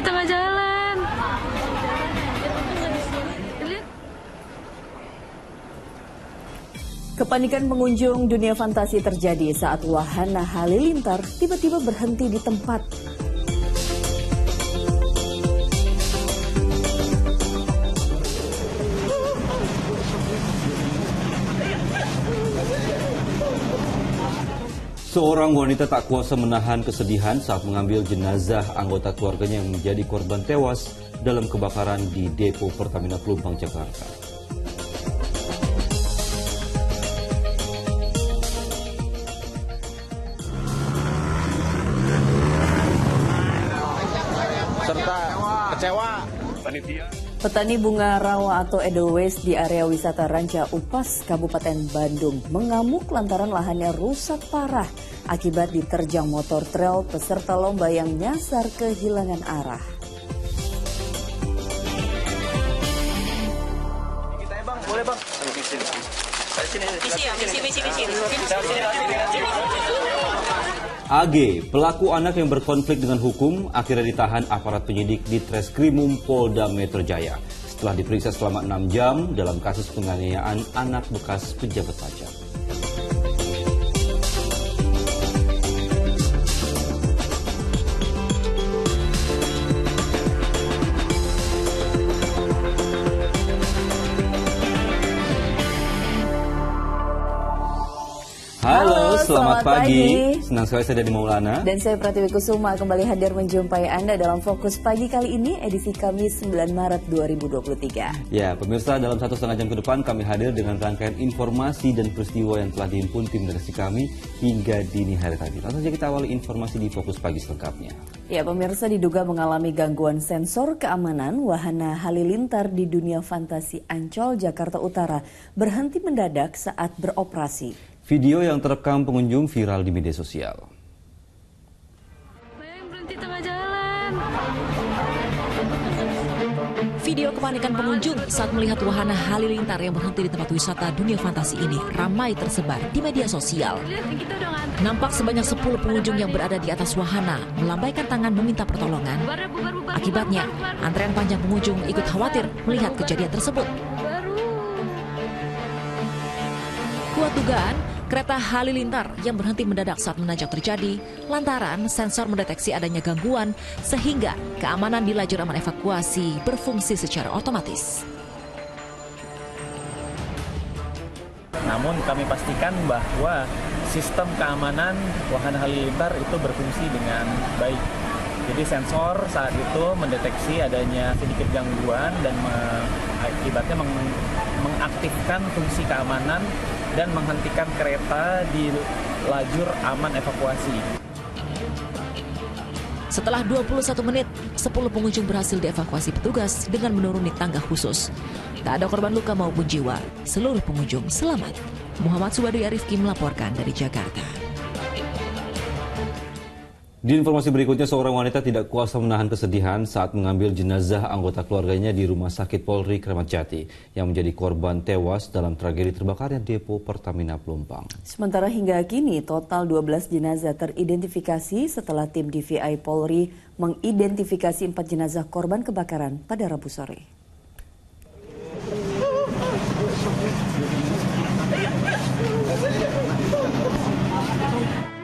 tengah jalan. Kepanikan pengunjung dunia fantasi terjadi saat wahana halilintar tiba-tiba berhenti di tempat. Seorang wanita tak kuasa menahan kesedihan saat mengambil jenazah anggota keluarganya yang menjadi korban tewas dalam kebakaran di depo Pertamina Pelumpang, Jakarta. Serta kecewa. Petani bunga rawa atau Edelweiss di area wisata Ranca Upas, Kabupaten Bandung mengamuk lantaran lahannya rusak parah akibat diterjang motor trail peserta lomba yang nyasar kehilangan arah. Kita ya bang, boleh bang? AG, pelaku anak yang berkonflik dengan hukum, akhirnya ditahan aparat penyidik di Treskrimum Polda Metro Jaya setelah diperiksa selama 6 jam dalam kasus penganiayaan anak bekas pejabat pajak. Halo, selamat pagi. Senang sekali saya Dadi Maulana. Dan saya Pratiwi Kusuma kembali hadir menjumpai Anda dalam Fokus Pagi kali ini, edisi Kamis 9 Maret 2023. Ya, pemirsa, dalam 1,5 jam ke depan kami hadir dengan rangkaian informasi dan peristiwa yang telah dihimpun tim redaksi kami hingga dini hari tadi. Langsung saja kita awali informasi di Fokus Pagi selengkapnya. Ya, pemirsa, diduga mengalami gangguan sensor keamanan, wahana halilintar di dunia fantasi Ancol, Jakarta Utara berhenti mendadak saat beroperasi. Video yang terekam pengunjung viral di media sosial. Bayang berhenti tengah jalan. Video kepanikan pengunjung saat melihat wahana halilintar yang berhenti di tempat wisata dunia fantasi ini ramai tersebar di media sosial. Nampak sebanyak 10 pengunjung yang berada di atas wahana melambaikan tangan meminta pertolongan. Akibatnya, antrean panjang pengunjung ikut khawatir melihat kejadian tersebut. Kuat dugaan, kereta halilintar yang berhenti mendadak saat menanjak terjadi lantaran sensor mendeteksi adanya gangguan sehingga keamanan di lajur aman evakuasi berfungsi secara otomatis. Namun kami pastikan bahwa sistem keamanan wahana halilintar itu berfungsi dengan baik. Jadi sensor saat itu mendeteksi adanya sedikit gangguan dan akibatnya mengaktifkan fungsi keamanan dan menghentikan kereta di lajur aman evakuasi. Setelah 21 menit, 10 pengunjung berhasil dievakuasi petugas dengan menuruni tangga khusus. Tak ada korban luka maupun jiwa, seluruh pengunjung selamat. Muhammad Subadi Arifki melaporkan dari Jakarta. Di informasi berikutnya, seorang wanita tidak kuasa menahan kesedihan saat mengambil jenazah anggota keluarganya di Rumah Sakit Polri Kramat Jati yang menjadi korban tewas dalam tragedi terbakarnya depo Pertamina Pelumpang. Sementara hingga kini total 12 jenazah teridentifikasi setelah tim DVI Polri mengidentifikasi 4 jenazah korban kebakaran pada Rabu sore.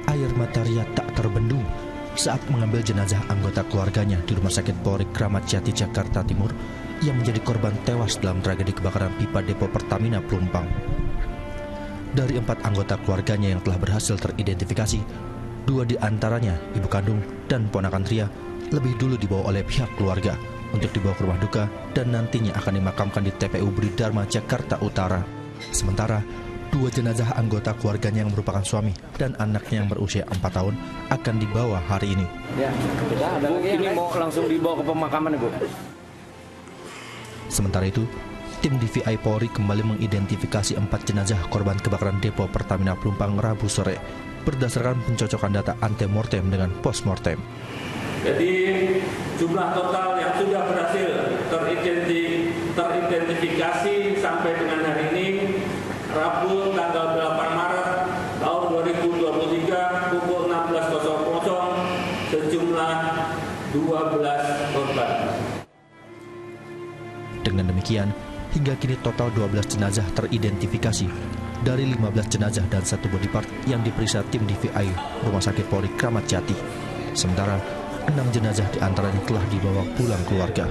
Air mata Ria tak terbendung saat mengambil jenazah anggota keluarganya di Rumah Sakit Polri Kramat Jati, Jakarta Timur yang menjadi korban tewas dalam tragedi kebakaran pipa depo Pertamina Pelumpang. Dari 4 anggota keluarganya yang telah berhasil teridentifikasi, 2 di antaranya ibu kandung dan ponakan Ria lebih dulu dibawa oleh pihak keluarga untuk dibawa ke rumah duka dan nantinya akan dimakamkan di TPU Budi Dharma, Jakarta Utara. Sementara 2 jenazah anggota keluarganya yang merupakan suami dan anaknya yang berusia 4 tahun akan dibawa hari ini. Ya, ada lagi ini mau langsung dibawa ke pemakaman, Ibu. Sementara itu, tim DVI Polri kembali mengidentifikasi 4 jenazah korban kebakaran depo Pertamina Pelumpang Rabu sore berdasarkan pencocokan data antemortem dengan postmortem. Jadi jumlah total yang sudah berhasil teridentifikasi sampai dengan hari ini Rabu tanggal 8 Maret tahun 2023 pukul 16.00 sejumlah 12 korban. demikian, hingga kini total 12 jenazah teridentifikasi dari 15 jenazah dan 1 body part yang diperiksa tim DVI Rumah Sakit Polri Kramat Jati. Sementara 6 jenazah diantaranya telah dibawa pulang keluarga.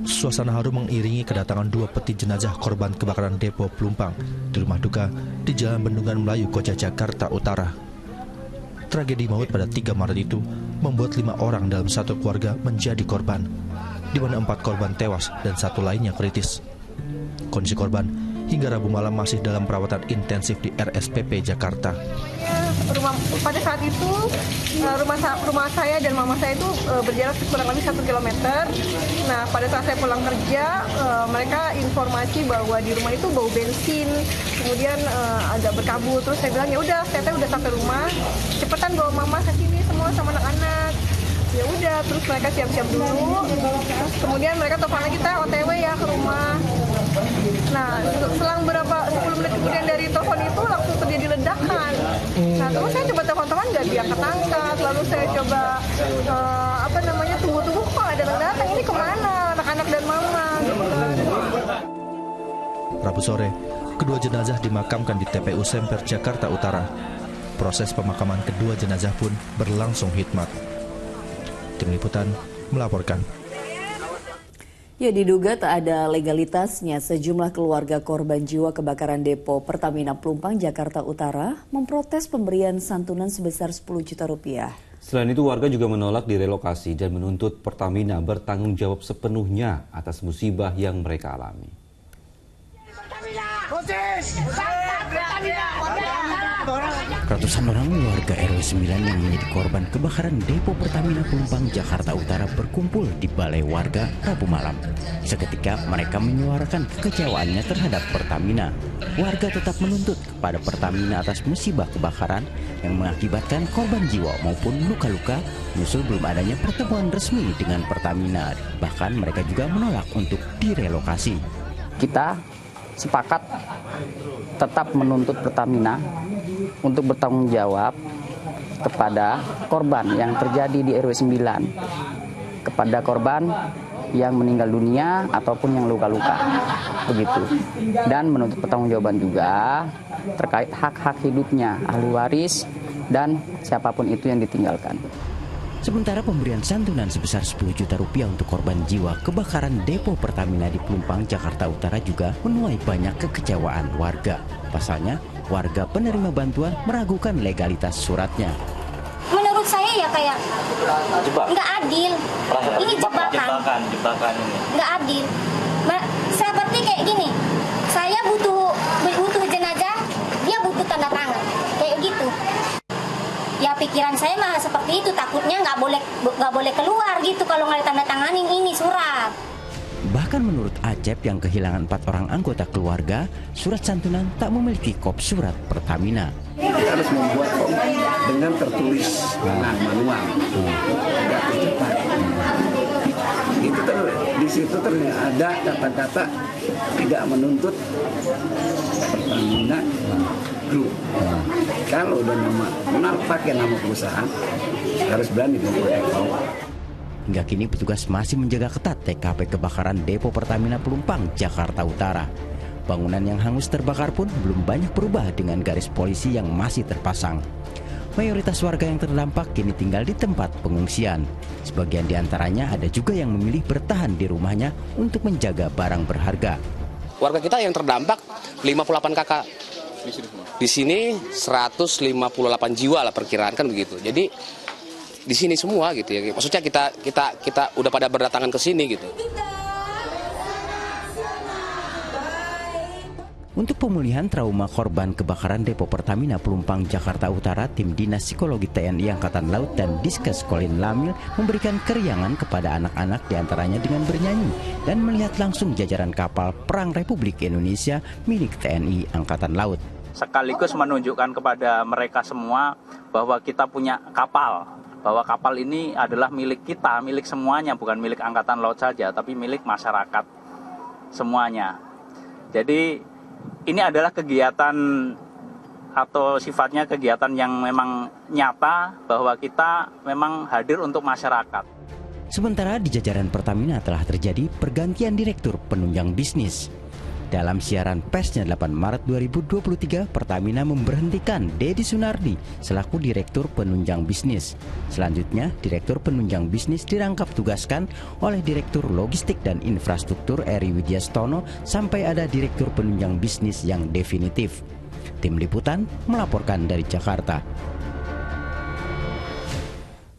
Suasana haru mengiringi kedatangan 2 peti jenazah korban kebakaran depo Pelumpang di rumah duka di Jalan Bendungan Melayu, Koja, Jakarta Utara. Tragedi maut pada 3 Maret itu membuat 5 orang dalam satu keluarga menjadi korban, di mana 4 korban tewas dan 1 lainnya kritis. Kondisi korban hingga Rabu malam masih dalam perawatan intensif di RSPP Jakarta. Pada saat itu rumah saya dan mama saya itu berjarak kurang lebih 1 kilometer. Nah, pada saat saya pulang kerja, mereka informasi bahwa di rumah itu bau bensin, kemudian agak berkabut. Terus saya bilang, ya udah, saya udah sampai rumah, cepetan bawa mama ke sini semua sama anak-anak. Ya udah, terus mereka siap-siap dulu. Terus kemudian mereka telepon lagi, kita OTW ya ke rumah. Nah, selang 10 menit kemudian dari telepon itu langsung terjadi ledakan. Nah, terus saya coba telepon teman nggak diangkat-angkat. Lalu saya coba tunggu-tunggu kok ada datang, ini kemana anak-anak dan mama? Rabu sore, kedua jenazah dimakamkan di TPU Semper Jakarta Utara. Proses pemakaman kedua jenazah pun berlangsung hikmat. Tim Liputan melaporkan. Ya, diduga tak ada legalitasnya, sejumlah keluarga korban jiwa kebakaran depo Pertamina Pelumpang, Jakarta Utara memprotes pemberian santunan sebesar 10 juta rupiah. Selain itu, warga juga menolak direlokasi dan menuntut Pertamina bertanggung jawab sepenuhnya atas musibah yang mereka alami. Ratusan orang warga RW 9 yang menjadi korban kebakaran depo Pertamina Pelumpang, Jakarta Utara berkumpul di balai warga Rabu malam. Seketika mereka menyuarakan kekecewaannya terhadap Pertamina. Warga tetap menuntut kepada Pertamina atas musibah kebakaran yang mengakibatkan korban jiwa maupun luka-luka, menyusul belum adanya pertemuan resmi dengan Pertamina. Bahkan mereka juga menolak untuk direlokasi. Kita sepakat tetap menuntut Pertamina untuk bertanggung jawab kepada korban yang terjadi di RW 9, kepada korban yang meninggal dunia ataupun yang luka-luka, begitu. Dan menuntut pertanggungjawaban juga terkait hak-hak hidupnya, ahli waris, dan siapapun itu yang ditinggalkan. Sementara pemberian santunan sebesar 10 juta rupiah untuk korban jiwa kebakaran depo Pertamina di Pelumpang, Jakarta Utara juga menuai banyak kekecewaan warga. Pasalnya, warga penerima bantuan meragukan legalitas suratnya. Menurut saya ya kayak nggak adil. Ini jebakan ini. Nggak adil. Seperti kayak gini, saya butuh jenazah, dia butuh tanda tangan, kayak gitu. Ya pikiran saya mah seperti itu, takutnya nggak boleh keluar gitu kalau nggak tanda tanganin ini surat. Bahkan menurut Acep yang kehilangan 4 orang anggota keluarga, surat santunan tak memiliki kop surat Pertamina. Kita harus membuat kop dengan tertulis manual, tidak tercetak. Itu di situ ada kata-kata tidak menuntut Pertamina Group. Kalau udah pakai nama perusahaan, harus berani membuat kop. Hingga kini petugas masih menjaga ketat TKP kebakaran depo Pertamina Pelumpang, Jakarta Utara. Bangunan yang hangus terbakar pun belum banyak berubah dengan garis polisi yang masih terpasang. Mayoritas warga yang terdampak kini tinggal di tempat pengungsian. Sebagian diantaranya ada juga yang memilih bertahan di rumahnya untuk menjaga barang berharga. Warga kita yang terdampak 58 kakak. Di sini 158 jiwa lah perkiraan, kan begitu. Jadi di sini semua gitu ya. Maksudnya kita udah pada berdatangan ke sini gitu. Untuk pemulihan trauma korban kebakaran depo Pertamina Pelumpang, Jakarta Utara, tim Dinas Psikologi TNI Angkatan Laut dan Diskes Kolin Lamil memberikan keriangan kepada anak-anak diantaranya dengan bernyanyi dan melihat langsung jajaran kapal Perang Republik Indonesia milik TNI Angkatan Laut. Sekaligus menunjukkan kepada mereka semua bahwa kita punya kapal, bahwa kapal ini adalah milik kita, milik semuanya, bukan milik Angkatan Laut saja, tapi milik masyarakat semuanya. Jadi ini adalah kegiatan atau sifatnya kegiatan yang memang nyata bahwa kita memang hadir untuk masyarakat. Sementara di jajaran Pertamina telah terjadi pergantian direktur penunjang bisnis. Dalam siaran persnya 8 Maret 2023, Pertamina memberhentikan Dedi Sunardi selaku Direktur Penunjang Bisnis. Selanjutnya, Direktur Penunjang Bisnis dirangkap tugaskan oleh Direktur Logistik dan Infrastruktur Eri Widyastono sampai ada Direktur Penunjang Bisnis yang definitif. Tim Liputan melaporkan dari Jakarta.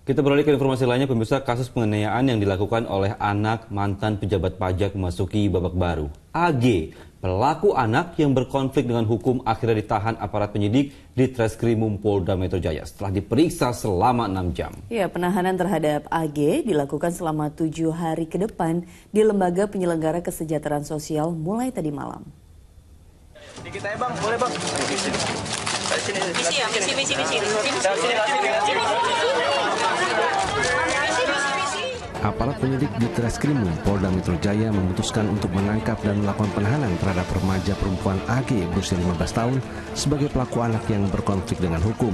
Kita beralih ke informasi lainnya, pemirsa. Kasus penganiayaan yang dilakukan oleh anak mantan pejabat pajak memasuki babak baru. AG, pelaku anak yang berkonflik dengan hukum, akhirnya ditahan aparat penyidik di Treskrimum Polda Metro Jaya setelah diperiksa selama 6 jam. Ya, penahanan terhadap AG dilakukan selama 7 hari ke depan di Lembaga Penyelenggara Kesejahteraan Sosial mulai tadi malam. Dikit aja bang, boleh bang. Aparat penyidik di Treskrimum Polda Metro Jaya memutuskan untuk menangkap dan melakukan penahanan terhadap remaja perempuan AG berusia 15 tahun sebagai pelaku anak yang berkonflik dengan hukum.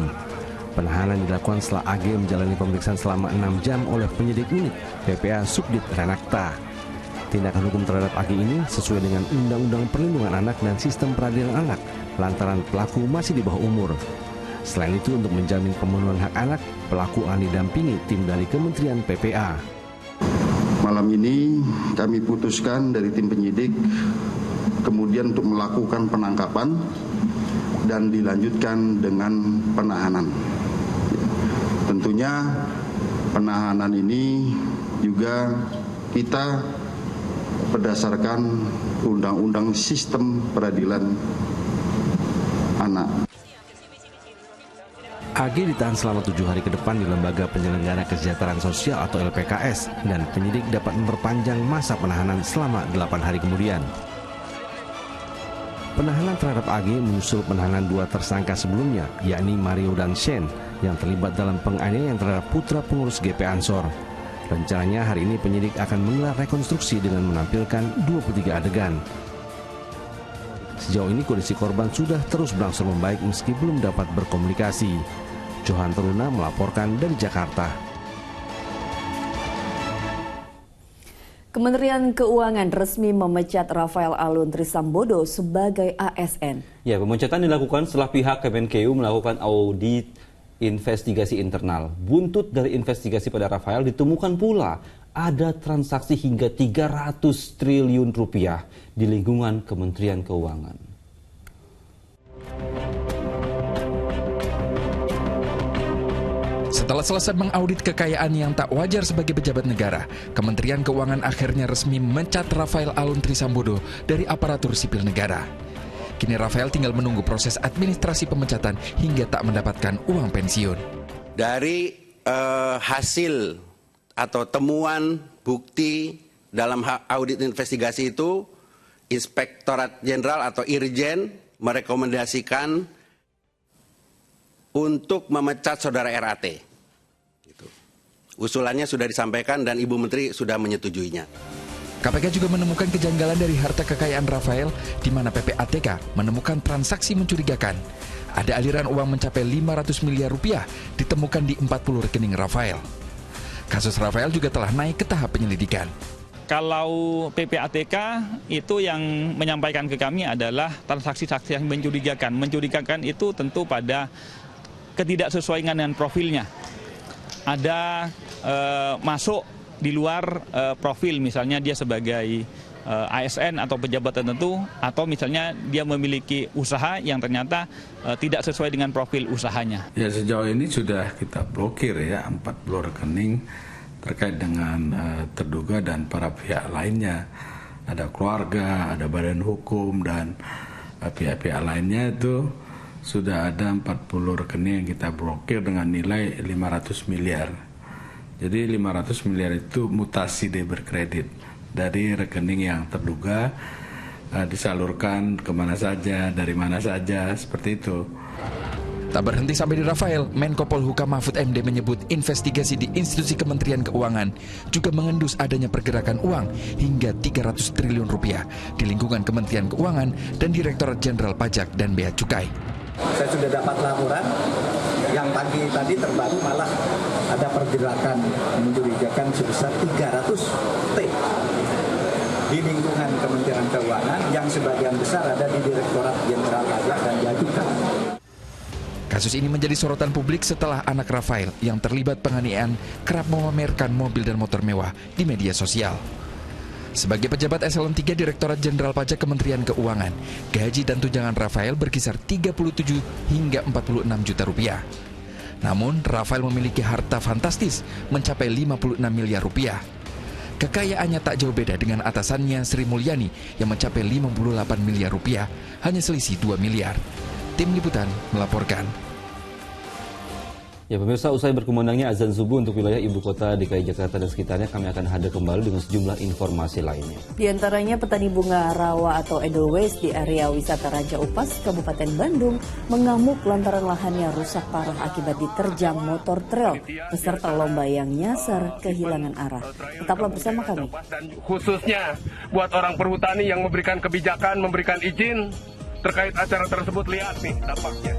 Penahanan dilakukan setelah AG menjalani pemeriksaan selama 6 jam oleh penyidik unit PPA Subdit Renakta. Tindakan hukum terhadap AG ini sesuai dengan Undang-Undang Perlindungan Anak dan Sistem Peradilan Anak lantaran pelaku masih di bawah umur. Selain itu, untuk menjamin pemenuhan hak anak, pelaku akan didampingi tim dari Kementerian PPA. Malam ini kami putuskan dari tim penyidik kemudian untuk melakukan penangkapan dan dilanjutkan dengan penahanan. Tentunya penahanan ini juga kita berdasarkan Undang-Undang Sistem Peradilan Anak. AG ditahan selama 7 hari ke depan di Lembaga Penyelenggara Kesejahteraan Sosial atau LPKS dan penyidik dapat memperpanjang masa penahanan selama 8 hari kemudian. Penahanan terhadap AG menyusul penahanan 2 tersangka sebelumnya, yakni Mario dan Shen yang terlibat dalam penganiayaan terhadap putra pengurus GP Ansor. Rencananya hari ini penyidik akan menggelar rekonstruksi dengan menampilkan 23 adegan. Sejauh ini kondisi korban sudah terus berangsur membaik meski belum dapat berkomunikasi. Johan Teruna melaporkan dari Jakarta. Kementerian Keuangan resmi memecat Rafael Alun Trisambodo sebagai ASN. Ya, pemecatan dilakukan setelah pihak Kemenkeu melakukan audit investigasi internal. Buntut dari investigasi pada Rafael ditemukan pula ada transaksi hingga 300 triliun rupiah di lingkungan Kementerian Keuangan. Setelah selesai mengaudit kekayaan yang tak wajar sebagai pejabat negara, Kementerian Keuangan akhirnya resmi memecat Rafael Alun Trisambodo dari aparatur sipil negara. Kini Rafael tinggal menunggu proses administrasi pemecatan hingga tak mendapatkan uang pensiun. Dari hasil atau temuan bukti dalam audit investigasi itu, Inspektorat Jenderal atau Irjen merekomendasikan untuk memecat saudara RAT. Usulannya sudah disampaikan dan Ibu Menteri sudah menyetujuinya. KPK juga menemukan kejanggalan dari harta kekayaan Rafael, di mana PPATK menemukan transaksi mencurigakan. Ada aliran uang mencapai 500 miliar rupiah ditemukan di 40 rekening Rafael. Kasus Rafael juga telah naik ke tahap penyelidikan. Kalau PPATK itu yang menyampaikan ke kami adalah transaksi-transaksi yang mencurigakan. Mencurigakan itu tentu pada ketidaksesuaian dengan profilnya. Ada masuk di luar profil, misalnya dia sebagai ASN atau pejabat tertentu, atau misalnya dia memiliki usaha yang ternyata tidak sesuai dengan profil usahanya. Ya, sejauh ini sudah kita blokir ya 40 rekening terkait dengan terduga dan para pihak lainnya. Ada keluarga, ada badan hukum dan pihak-pihak lainnya itu sudah ada 40 rekening yang kita blokir dengan nilai 500 miliar. Jadi 500 miliar itu mutasi debit kredit dari rekening yang terduga disalurkan kemana saja, dari mana saja, seperti itu. Tak berhenti sampai di Rafael, Menko Polhukam Mahfud MD menyebut investigasi di institusi Kementerian Keuangan juga mengendus adanya pergerakan uang hingga 300 triliun rupiah di lingkungan Kementerian Keuangan dan Direktorat Jenderal Pajak dan Bea Cukai. Saya sudah dapat laporan yang yang pagi tadi terbaru malah ada pergerakan mencurigakan sebesar 300 T di lingkungan Kementerian Keuangan yang sebagian besar ada di Direktorat Jenderal Pajak dan Bea Cukai. Kasus ini menjadi sorotan publik setelah anak Rafael yang terlibat penganiayaan kerap memamerkan mobil dan motor mewah di media sosial. Sebagai pejabat eselon 3 Direktorat Jenderal Pajak Kementerian Keuangan, gaji dan tunjangan Rafael berkisar 37 hingga 46 juta rupiah. Namun, Rafael memiliki harta fantastis mencapai 56 miliar rupiah. Kekayaannya tak jauh beda dengan atasannya Sri Mulyani yang mencapai 58 miliar rupiah, hanya selisih 2 miliar. Tim Liputan melaporkan. Ya pemirsa, usai berkumandangnya azan subuh untuk wilayah ibu kota DKI Jakarta dan sekitarnya, kami akan hadir kembali dengan sejumlah informasi lainnya. Di antaranya petani bunga rawa atau Edelweiss di area wisata Ranca Upas, Kabupaten Bandung mengamuk lantaran lahannya rusak parah akibat diterjang motor trail beserta lomba yang nyasar kehilangan arah. Tetaplah bersama kami. Khususnya buat orang perhutani yang memberikan kebijakan, memberikan izin terkait acara tersebut, lihat nih dampaknya.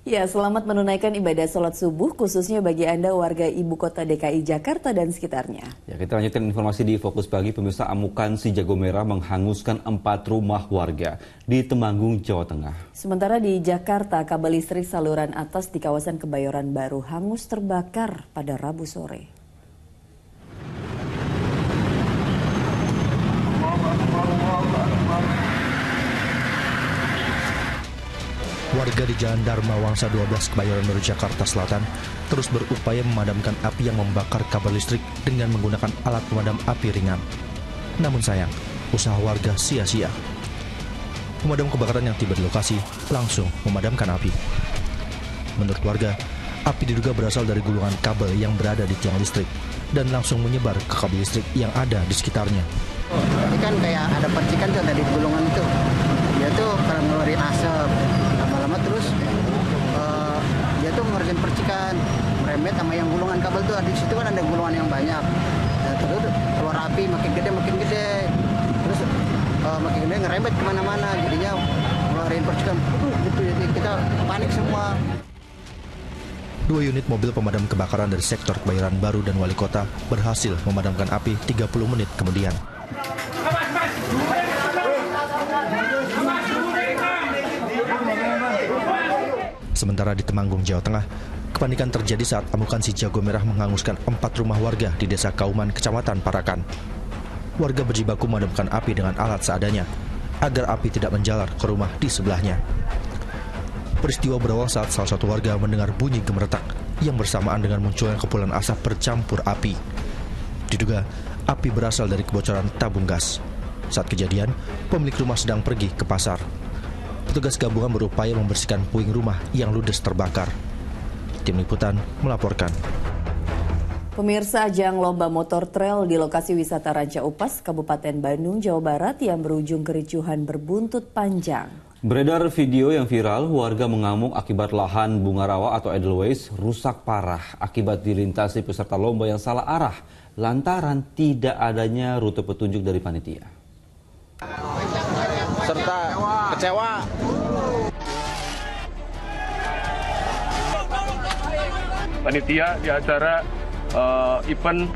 Ya, selamat menunaikan ibadah sholat subuh khususnya bagi Anda warga ibu kota DKI Jakarta dan sekitarnya. Ya, kita lanjutkan informasi di Fokus Pagi. Pemirsa, amukan si jago merah menghanguskan 4 rumah warga di Temanggung, Jawa Tengah. Sementara di Jakarta, kabel listrik saluran atas di kawasan Kebayoran Baru hangus terbakar pada Rabu sore. Warga di Jalan Dharma Wangsa 12 Kebayoran Baru Jakarta Selatan terus berupaya memadamkan api yang membakar kabel listrik dengan menggunakan alat pemadam api ringan. Namun sayang, usaha warga sia-sia. Pemadam kebakaran yang tiba di lokasi langsung memadamkan api. Menurut warga, api diduga berasal dari gulungan kabel yang berada di tiang listrik dan langsung menyebar ke kabel listrik yang ada di sekitarnya. Ini kan kayak ada percikan tuh dari gulungan itu. Dia tuh karena ngeluarin asap. Lama-lama terus dia tuh ngeluarin percikan, merembet sama yang gulungan kabel tuh. Di situ kan ada gulungan yang banyak. Ya, terus keluar api makin gede. Terus makin gede ngerembet kemana-mana. Jadinya ngeluarin percikan. Gitu, jadi kita panik semua. 2 unit mobil pemadam kebakaran dari sektor Kebayoran Baru dan Wali Kota berhasil memadamkan api 30 menit kemudian. Sementara di Temanggung, Jawa Tengah, kepanikan terjadi saat amukan si jago merah menghanguskan 4 rumah warga di Desa Kauman, Kecamatan Parakan. Warga berjibaku memadamkan api dengan alat seadanya agar api tidak menjalar ke rumah di sebelahnya. Peristiwa berawal saat salah satu warga mendengar bunyi gemeretak yang bersamaan dengan munculnya kepulan asap bercampur api. Diduga, api berasal dari kebocoran tabung gas. Saat kejadian, pemilik rumah sedang pergi ke pasar. Petugas gabungan berupaya membersihkan puing rumah yang ludes terbakar. Tim Liputan melaporkan. Pemirsa, ajang lomba motor trail di lokasi wisata Ranca Upas, Kabupaten Bandung, Jawa Barat yang berujung kericuhan berbuntut panjang. Beredar video yang viral, warga mengamuk akibat lahan bunga rawa atau Edelweiss rusak parah akibat dilintasi peserta lomba yang salah arah lantaran tidak adanya rute petunjuk dari panitia. Serta kecewa. Panitia di acara event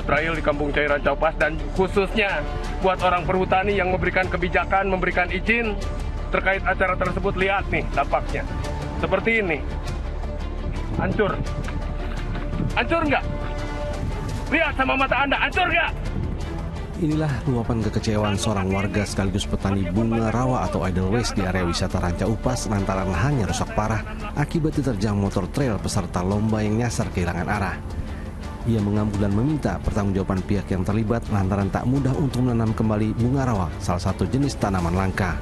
trail di Kampung Cairan Caupas dan khususnya buat orang perhutani yang memberikan kebijakan, memberikan izin terkait acara tersebut, lihat nih dampaknya. Seperti ini. Hancur. Hancur nggak? Lihat sama mata Anda, hancur nggak? Inilah luapan kekecewaan seorang warga sekaligus petani bunga rawa atau Edelweiss di area wisata Ranca Upas lantaran lahannya rusak parah akibat diterjang motor trail peserta lomba yang nyasar kehilangan arah. Ia mengamuk dan meminta pertanggungjawaban pihak yang terlibat lantaran tak mudah untuk menanam kembali bunga rawa, salah satu jenis tanaman langka.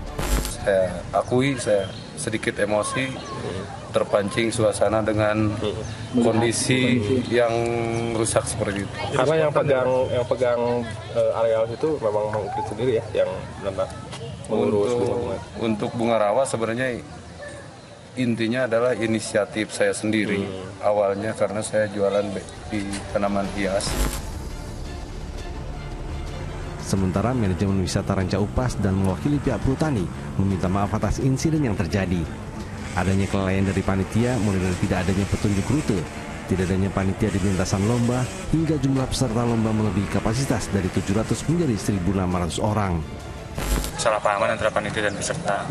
Saya akui saya sedikit emosi, terpancing suasana dengan kondisi yang rusak seperti itu. Karena yang pegang areal itu memang Bang Ukrit sendiri ya yang memang mengurus bunga-bunga. Untuk bunga rawa sebenarnya intinya adalah inisiatif saya sendiri. Awalnya karena saya jualan di tanaman hias. Sementara manajemen wisata Ranca Upas dan mewakili pihak perhutani meminta maaf atas insiden yang terjadi. Adanya kelalaian dari panitia mulai dari tidak adanya petunjuk rute, tidak adanya panitia di lintasan lomba, hingga jumlah peserta lomba melebihi kapasitas dari 700 menjadi 1.600 orang. Kesalahpahaman antara panitia dan peserta,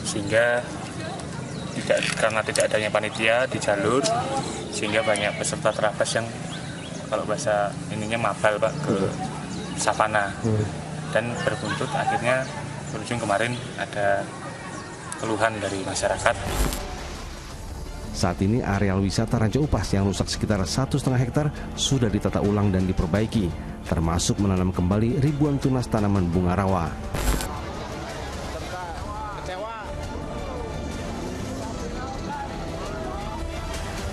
sehingga karena tidak adanya panitia di jalur, sehingga banyak peserta terabas yang kalau bahasa ininya mabal Pak ke savana, dan berbuntut akhirnya berujung kemarin ada keluhan dari masyarakat. Saat ini areal wisata Ranca Upas yang rusak sekitar 1,5 hektar sudah ditata ulang dan diperbaiki, termasuk menanam kembali ribuan tunas tanaman bunga rawa.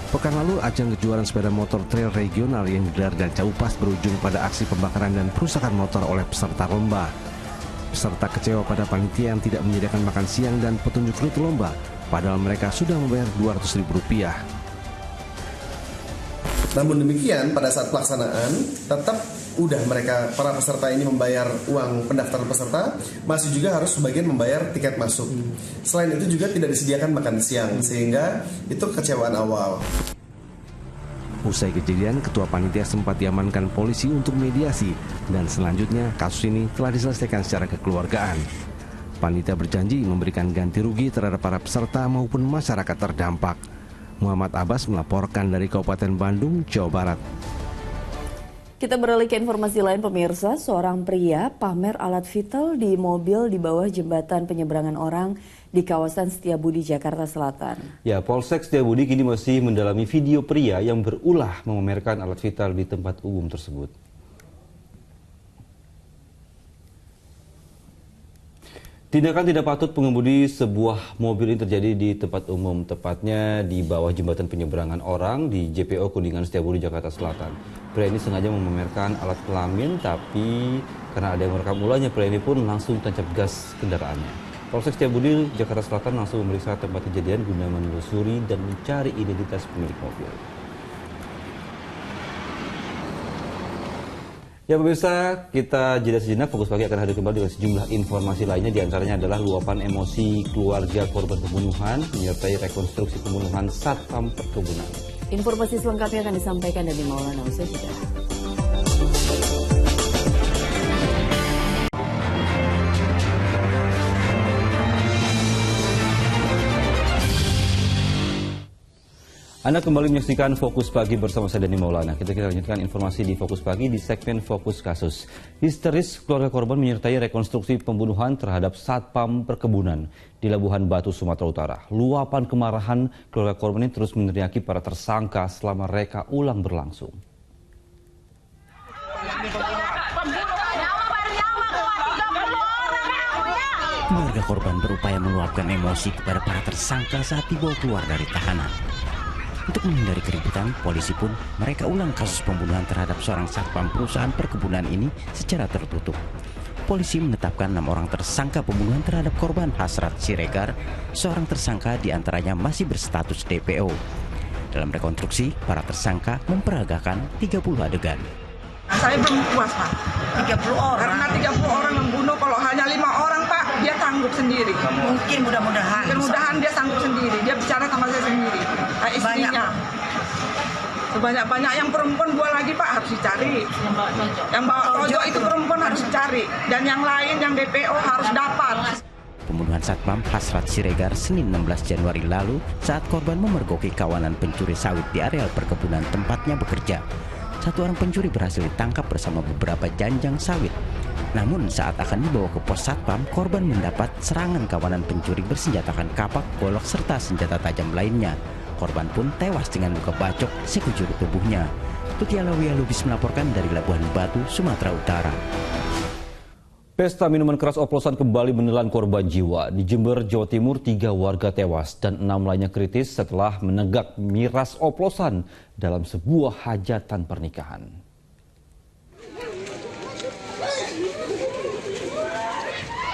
Pekan lalu, ajang kejuaraan sepeda motor trail regional yang digelar di Ranca Upas berujung pada aksi pembakaran dan perusakan motor oleh peserta lomba. Peserta kecewa pada panitia yang tidak menyediakan makan siang dan petunjuk rute lomba, padahal mereka sudah membayar Rp200.000. Namun demikian, pada saat pelaksanaan, tetap mereka para peserta ini membayar uang pendaftaran peserta, masih juga harus sebagian membayar tiket masuk. Selain itu juga tidak disediakan makan siang, sehingga itu kekecewaan awal. Usai kejadian, ketua panitia sempat diamankan polisi untuk mediasi, dan selanjutnya kasus ini telah diselesaikan secara kekeluargaan. Panitia berjanji memberikan ganti rugi terhadap para peserta maupun masyarakat terdampak. Muhammad Abbas melaporkan dari Kabupaten Bandung, Jawa Barat. Kita beralih ke informasi lain pemirsa, seorang pria pamer alat vital di mobil di bawah jembatan penyeberangan orang di kawasan Setiabudi, Jakarta Selatan. Ya, Polsek Setiabudi kini masih mendalami video pria yang berulah memamerkan alat vital di tempat umum tersebut. Tindakan tidak patut pengemudi sebuah mobil ini terjadi di tempat umum, tepatnya di bawah jembatan penyeberangan orang di JPO Kuningan Setiabudi, Jakarta Selatan. Pria ini sengaja memamerkan alat kelamin, tapi karena ada yang merekam ulahnya, pria ini pun langsung tancap gas kendaraannya. Polsek Setiabudi, Jakarta Selatan langsung memeriksa tempat kejadian guna menelusuri dan mencari identitas pemilik mobil. Ya pemirsa, kita jeda sejenak, Fokus Pagi akan hadir kembali dengan sejumlah informasi lainnya, diantaranya adalah luapan emosi keluarga korban pembunuhan, menyertai rekonstruksi pembunuhan Satpam Perkebunan. Informasi selengkapnya akan disampaikan dari Maulana usai jeda. Anda kembali menyaksikan Fokus Pagi bersama saya Dani Maulana. Kita lanjutkan informasi di Fokus Pagi di segmen Fokus Kasus. Histeris keluarga korban menyertai rekonstruksi pembunuhan terhadap Satpam Perkebunan di Labuhan Batu, Sumatera Utara. Luapan kemarahan keluarga korban ini terus meneriaki para tersangka selama reka ulang berlangsung. Keluarga korban berupaya meluapkan emosi kepada para tersangka saat dibawa keluar dari tahanan. Untuk menghindari keributan, polisi pun mereka ulang kasus pembunuhan terhadap seorang satpam perusahaan perkebunan ini secara tertutup. Polisi menetapkan 6 orang tersangka pembunuhan terhadap korban Hasrat Siregar, seorang tersangka diantaranya masih berstatus DPO. Dalam rekonstruksi, para tersangka memperagakan 30 adegan. Saya belum puas Pak, 30 orang. Karena 30 orang membunuh, kalau hanya 5 orang Pak, dia sanggup sendiri. Mungkin mudah-mudahan dia sanggup sendiri, dia bicara sama saya sendiri. Istrinya. Sebanyak-banyak yang perempuan 2 lagi Pak harus dicari. Yang bawa Tojo itu perempuan harus dicari. Dan yang lain yang DPO harus dapat. Pembunuhan Satpam Hasrat Siregar Senin 16 Januari lalu saat korban memergoki kawanan pencuri sawit di areal perkebunan tempatnya bekerja. 1 orang pencuri berhasil ditangkap bersama beberapa janjang sawit. Namun saat akan dibawa ke pos Satpam, korban mendapat serangan kawanan pencuri bersenjatakan kapak, golok, serta senjata tajam lainnya. Korban pun tewas dengan luka bacok sekujur tubuhnya. Tuti Alawiyah Lubis melaporkan dari Labuhan Batu, Sumatera Utara. Pesta minuman keras oplosan kembali menelan korban jiwa. Di Jember, Jawa Timur, 3 warga tewas dan 6 lainnya kritis setelah menenggak miras oplosan dalam sebuah hajatan pernikahan.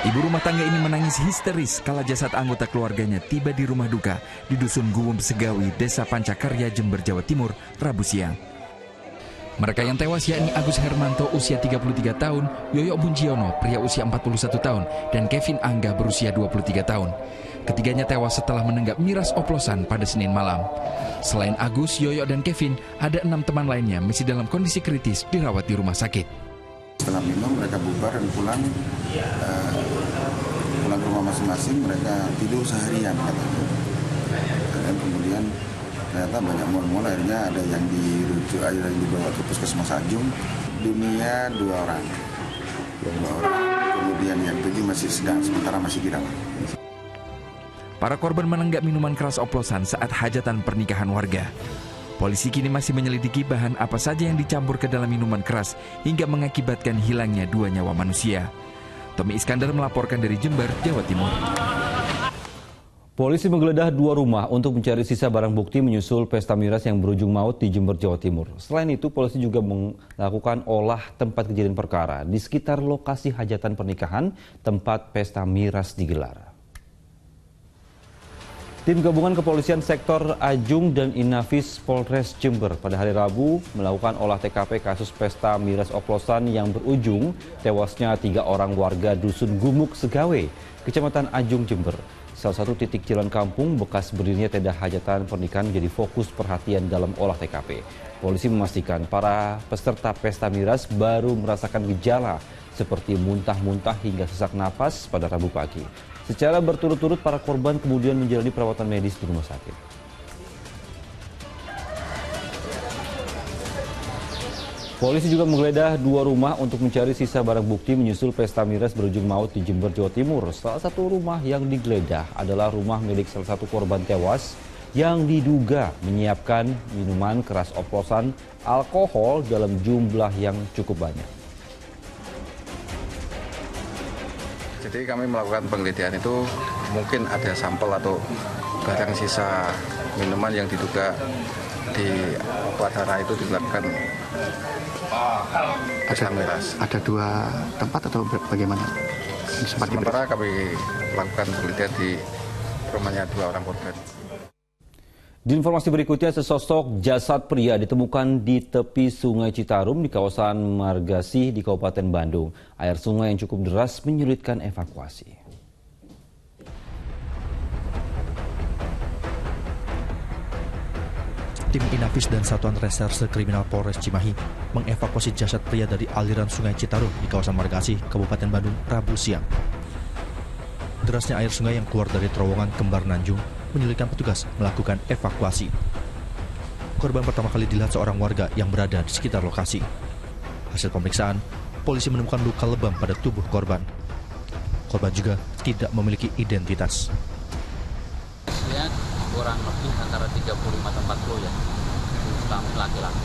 Ibu rumah tangga ini menangis histeris kala jasad anggota keluarganya tiba di rumah duka di Dusun Guwum Segawi, Desa Pancakarya, Jember, Jawa Timur, Rabu siang. Mereka yang tewas yakni Agus Hermanto usia 33 tahun, Yoyo Bunjiono pria usia 41 tahun, dan Kevin Angga berusia 23 tahun. Ketiganya tewas setelah menenggak miras oplosan pada Senin malam. Selain Agus, Yoyo, dan Kevin, ada 6 teman lainnya masih dalam kondisi kritis dirawat di rumah sakit. Setelah minum mereka bubar dan pulang ke rumah masing-masing, mereka tidur seharian katanya. Dan kemudian ternyata banyak mual-mual, akhirnya ada yang dirujuk, ada yang dibawa ke puskesmas Ajung. Dunia 2 orang. Kemudian yang 7 masih sedang, sementara masih dirawat. Para korban menenggak minuman keras oplosan saat hajatan pernikahan warga. Polisi kini masih menyelidiki bahan apa saja yang dicampur ke dalam minuman keras hingga mengakibatkan hilangnya 2 nyawa manusia. Tommy Iskandar melaporkan dari Jember, Jawa Timur. Polisi menggeledah 2 rumah untuk mencari sisa barang bukti menyusul pesta miras yang berujung maut di Jember, Jawa Timur. Selain itu, polisi juga melakukan olah tempat kejadian perkara di sekitar lokasi hajatan pernikahan tempat pesta miras digelar. Tim gabungan kepolisian sektor Ajung dan Inafis Polres Jember pada hari Rabu melakukan olah TKP kasus pesta miras oplosan yang berujung tewasnya 3 orang warga Dusun Gumuk Segawe, Kecamatan Ajung, Jember. Salah satu titik jalan kampung bekas berdirinya tenda hajatan pernikahan menjadi fokus perhatian dalam olah TKP. Polisi memastikan para peserta pesta miras baru merasakan gejala seperti muntah-muntah hingga sesak napas pada Rabu pagi. Secara berturut-turut para korban kemudian menjalani perawatan medis di rumah sakit. Polisi juga menggeledah 2 rumah untuk mencari sisa barang bukti menyusul pesta miras berujung maut di Jember, Jawa Timur. Salah satu rumah yang digeledah adalah rumah milik salah satu korban tewas yang diduga menyiapkan minuman keras oplosan alkohol dalam jumlah yang cukup banyak. Jadi kami melakukan penelitian itu mungkin ada sampel atau barang sisa minuman yang diduga di acara itu dilakukan pesta miras. Ada 2 tempat atau bagaimana? Sementara kami melakukan penelitian di rumahnya 2 orang korban. Di informasi berikutnya, sesosok jasad pria ditemukan di tepi Sungai Citarum di kawasan Margasih di Kabupaten Bandung. Air sungai yang cukup deras menyulitkan evakuasi. Tim Inafis dan Satuan Reserse Kriminal Polres Cimahi mengevakuasi jasad pria dari aliran Sungai Citarum di kawasan Margasih, Kabupaten Bandung, Rabu siang. Derasnya air sungai yang keluar dari terowongan Kembar Nanjung menyulitkan petugas melakukan evakuasi. Korban pertama kali dilihat seorang warga yang berada di sekitar lokasi. Hasil pemeriksaan, polisi menemukan luka lebam pada tubuh korban. Korban juga tidak memiliki identitas. Ya, kurang lebih antara 35 tempat flow ya, kami laki-laki.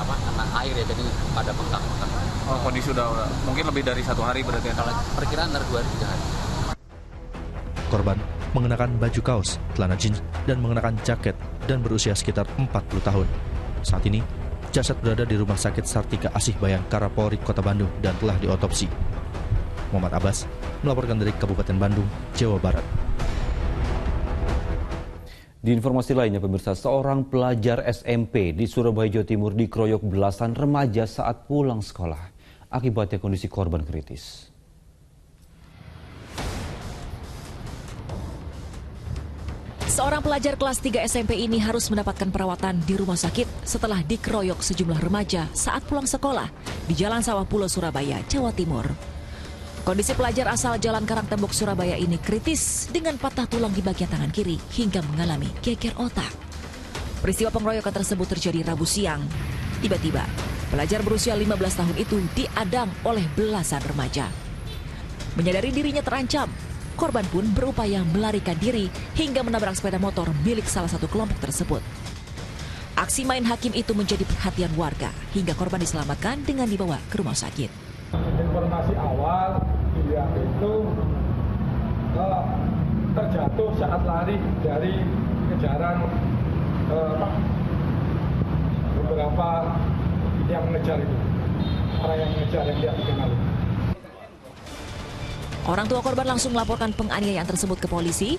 Karena air ya, jadi pada bengkak-bengkak. Oh, kondisi udah mungkin lebih dari 1 hari berarti. Kalau perkiraan dari 2 hari 3 hari. Korban mengenakan baju kaos, celana jeans, dan mengenakan jaket dan berusia sekitar 40 tahun. Saat ini, jasad berada di Rumah Sakit Sartika Asih Bayangkara Polri Kota Bandung dan telah diotopsi. Muhammad Abbas melaporkan dari Kabupaten Bandung, Jawa Barat. Di informasi lainnya, pemirsa, seorang pelajar SMP di Surabaya, Jawa Timur dikeroyok belasan remaja saat pulang sekolah. Akibatnya kondisi korban kritis. Seorang pelajar kelas 3 SMP ini harus mendapatkan perawatan di rumah sakit setelah dikeroyok sejumlah remaja saat pulang sekolah di Jalan Sawah Pulo, Surabaya, Jawa Timur. Kondisi pelajar asal Jalan Karangtembok, Surabaya ini kritis dengan patah tulang di bagian tangan kiri hingga mengalami geger otak. Peristiwa pengeroyokan tersebut terjadi Rabu siang. Tiba-tiba, pelajar berusia 15 tahun itu diadang oleh belasan remaja. Menyadari dirinya terancam, korban pun berupaya melarikan diri hingga menabrak sepeda motor milik salah satu kelompok tersebut. Aksi main hakim itu menjadi perhatian warga hingga korban diselamatkan dengan dibawa ke rumah sakit. Informasi awal dia itu terjatuh saat lari dari kejaran beberapa yang mengejar itu, orang yang mengejar yang tidak dikenal. Orang tua korban langsung melaporkan penganiayaan tersebut ke polisi.